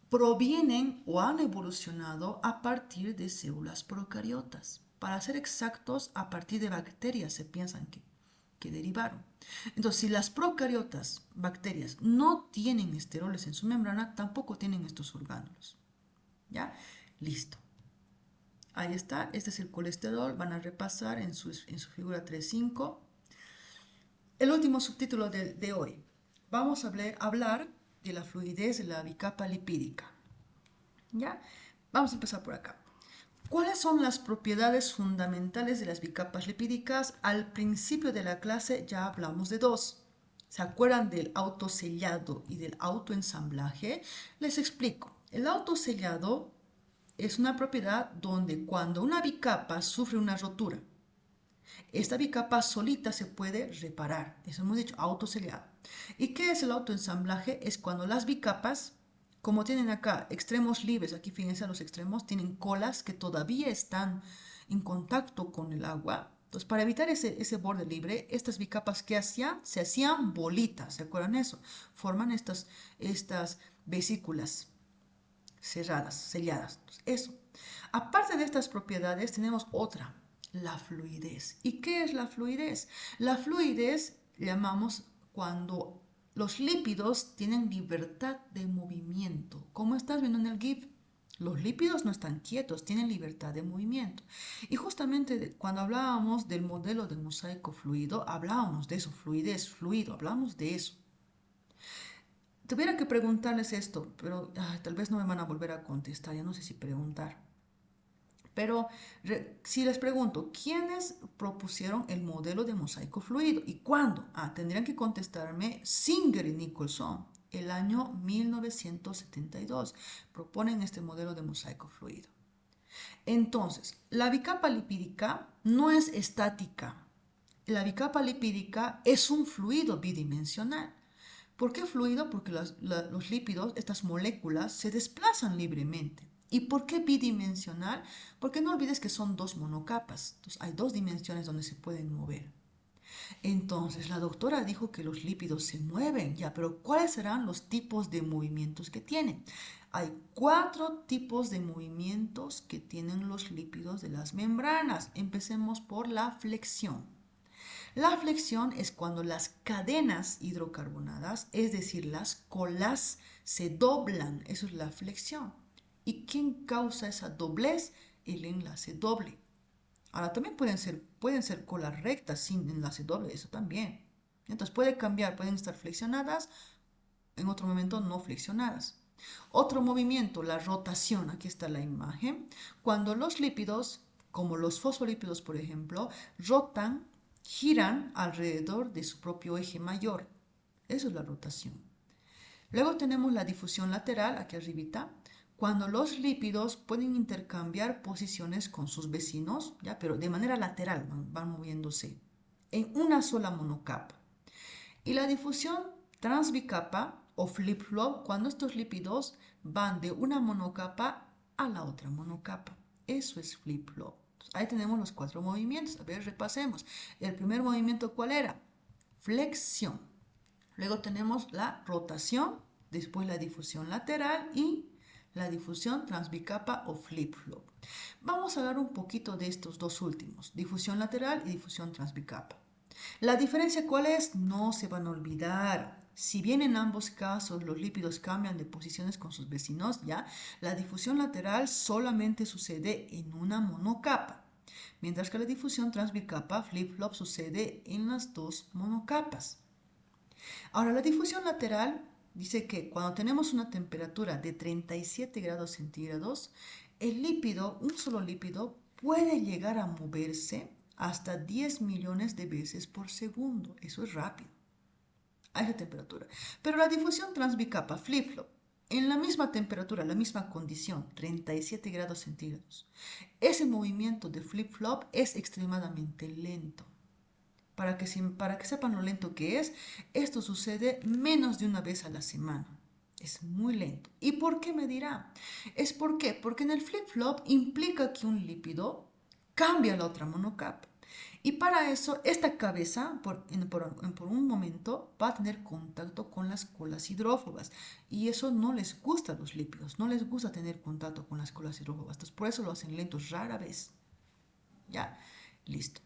provienen o han evolucionado a partir de células procariotas. Para ser exactos, a partir de bacterias se piensan que derivaron. Entonces, si las procariotas, bacterias, no tienen esteroles en su membrana, tampoco tienen estos orgánulos. ¿Ya? Listo. Ahí está, este es el colesterol, van a repasar en su figura 3.5. El último subtítulo de hoy. Vamos a hablar de la fluidez de la bicapa lipídica. ¿Ya? Vamos a empezar por acá. ¿Cuáles son las propiedades fundamentales de las bicapas lipídicas? Al principio de la clase ya hablamos de 2. ¿Se acuerdan del autosellado y del autoensamblaje? Les explico. El autosellado es una propiedad donde cuando una bicapa sufre una rotura, esta bicapa solita se puede reparar. Eso hemos dicho, autosellado. ¿Y qué es el autoensamblaje? Es cuando las bicapas, como tienen acá extremos libres, aquí fíjense a los extremos, tienen colas que todavía están en contacto con el agua. Entonces, para evitar ese borde libre, estas bicapas que se hacían bolitas, ¿se acuerdan eso? Forman estas vesículas cerradas, selladas. Entonces, eso. Aparte de estas propiedades, tenemos otra, la fluidez. ¿Y qué es la fluidez? La fluidez llamamos cuando los lípidos tienen libertad de movimiento. Como estás viendo en el GIF, los lípidos no están quietos, tienen libertad de movimiento. Y justamente cuando hablábamos del modelo de mosaico fluido, hablábamos de eso, fluidez, fluido, hablamos de eso. Tuviera que preguntarles esto, pero tal vez no me van a volver a contestar, ya no sé si preguntar. Pero si les pregunto, ¿quiénes propusieron el modelo de mosaico fluido y cuándo? Tendrían que contestarme Singer y Nicholson. El año 1972 proponen este modelo de mosaico fluido. Entonces, la bicapa lipídica no es estática. La bicapa lipídica es un fluido bidimensional. ¿Por qué fluido? Porque los lípidos, estas moléculas, se desplazan libremente. ¿Y por qué bidimensional? Porque no olvides que son 2 monocapas. Entonces, hay 2 dimensiones donde se pueden mover. Entonces, la doctora dijo que los lípidos se mueven, ya, pero ¿cuáles serán los tipos de movimientos que tienen? Hay 4 tipos de movimientos que tienen los lípidos de las membranas. Empecemos por la flexión. La flexión es cuando las cadenas hidrocarbonadas, es decir, las colas, se doblan. Eso es la flexión. ¿Y quién causa esa doblez? El enlace doble. Ahora, también pueden ser colas rectas sin enlace doble, eso también. Entonces puede cambiar, pueden estar flexionadas, en otro momento no flexionadas. Otro movimiento, la rotación, aquí está la imagen. Cuando los lípidos, como los fosfolípidos por ejemplo, rotan, giran alrededor de su propio eje mayor. Eso es la rotación. Luego tenemos la difusión lateral, aquí arribita, cuando los lípidos pueden intercambiar posiciones con sus vecinos, ¿ya? Pero de manera lateral van moviéndose en una sola monocapa. Y la difusión transbicapa o flip-flop, cuando estos lípidos van de una monocapa a la otra monocapa. Eso es flip-flop. Ahí tenemos los 4 movimientos. A ver, repasemos. El primer movimiento, ¿cuál era? Flexión. Luego tenemos la rotación, después la difusión lateral y la difusión transbicapa o flip-flop. Vamos a hablar un poquito de estos 2 últimos, difusión lateral y difusión transbicapa. La diferencia, ¿cuál es? No se van a olvidar. si bien en ambos casos los lípidos cambian de posiciones con sus vecinos, ya, la difusión lateral solamente sucede en una monocapa, mientras que la difusión transbicapa flip-flop sucede en las dos monocapas. Ahora, la difusión lateral dice que cuando tenemos una temperatura de 37 grados centígrados, el lípido, un solo lípido, puede llegar a moverse hasta 10 millones de veces por segundo. Eso es rápido a esa temperatura. Pero la difusión transbicapa flip-flop, en la misma temperatura, la misma condición, 37 grados centígrados, ese movimiento de flip-flop es extremadamente lento. Para que sepan lo lento que es, esto sucede menos de una vez a la semana. Es muy lento. ¿Y por qué me dirá? ¿Es por qué? Porque en el flip-flop implica que un lípido cambia la otra monocapa. Y para eso, esta cabeza, por un momento, va a tener contacto con las colas hidrófobas. Y eso no les gusta a los lípidos, no les gusta tener contacto con las colas hidrófobas. Entonces, por eso lo hacen lentos rara vez. Ya, listo.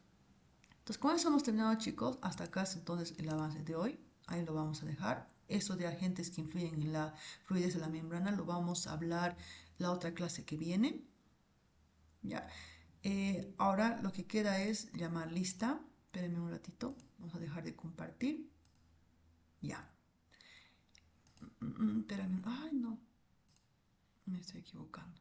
Entonces, con eso hemos terminado, chicos. Hasta acá es entonces el avance de hoy. Ahí lo vamos a dejar. Eso de agentes que influyen en la fluidez de la membrana lo vamos a hablar la otra clase que viene. Ya. Ahora lo que queda es llamar lista. Espérenme un ratito. Vamos a dejar de compartir. Ya. Espérenme. Ay, no. Me estoy equivocando.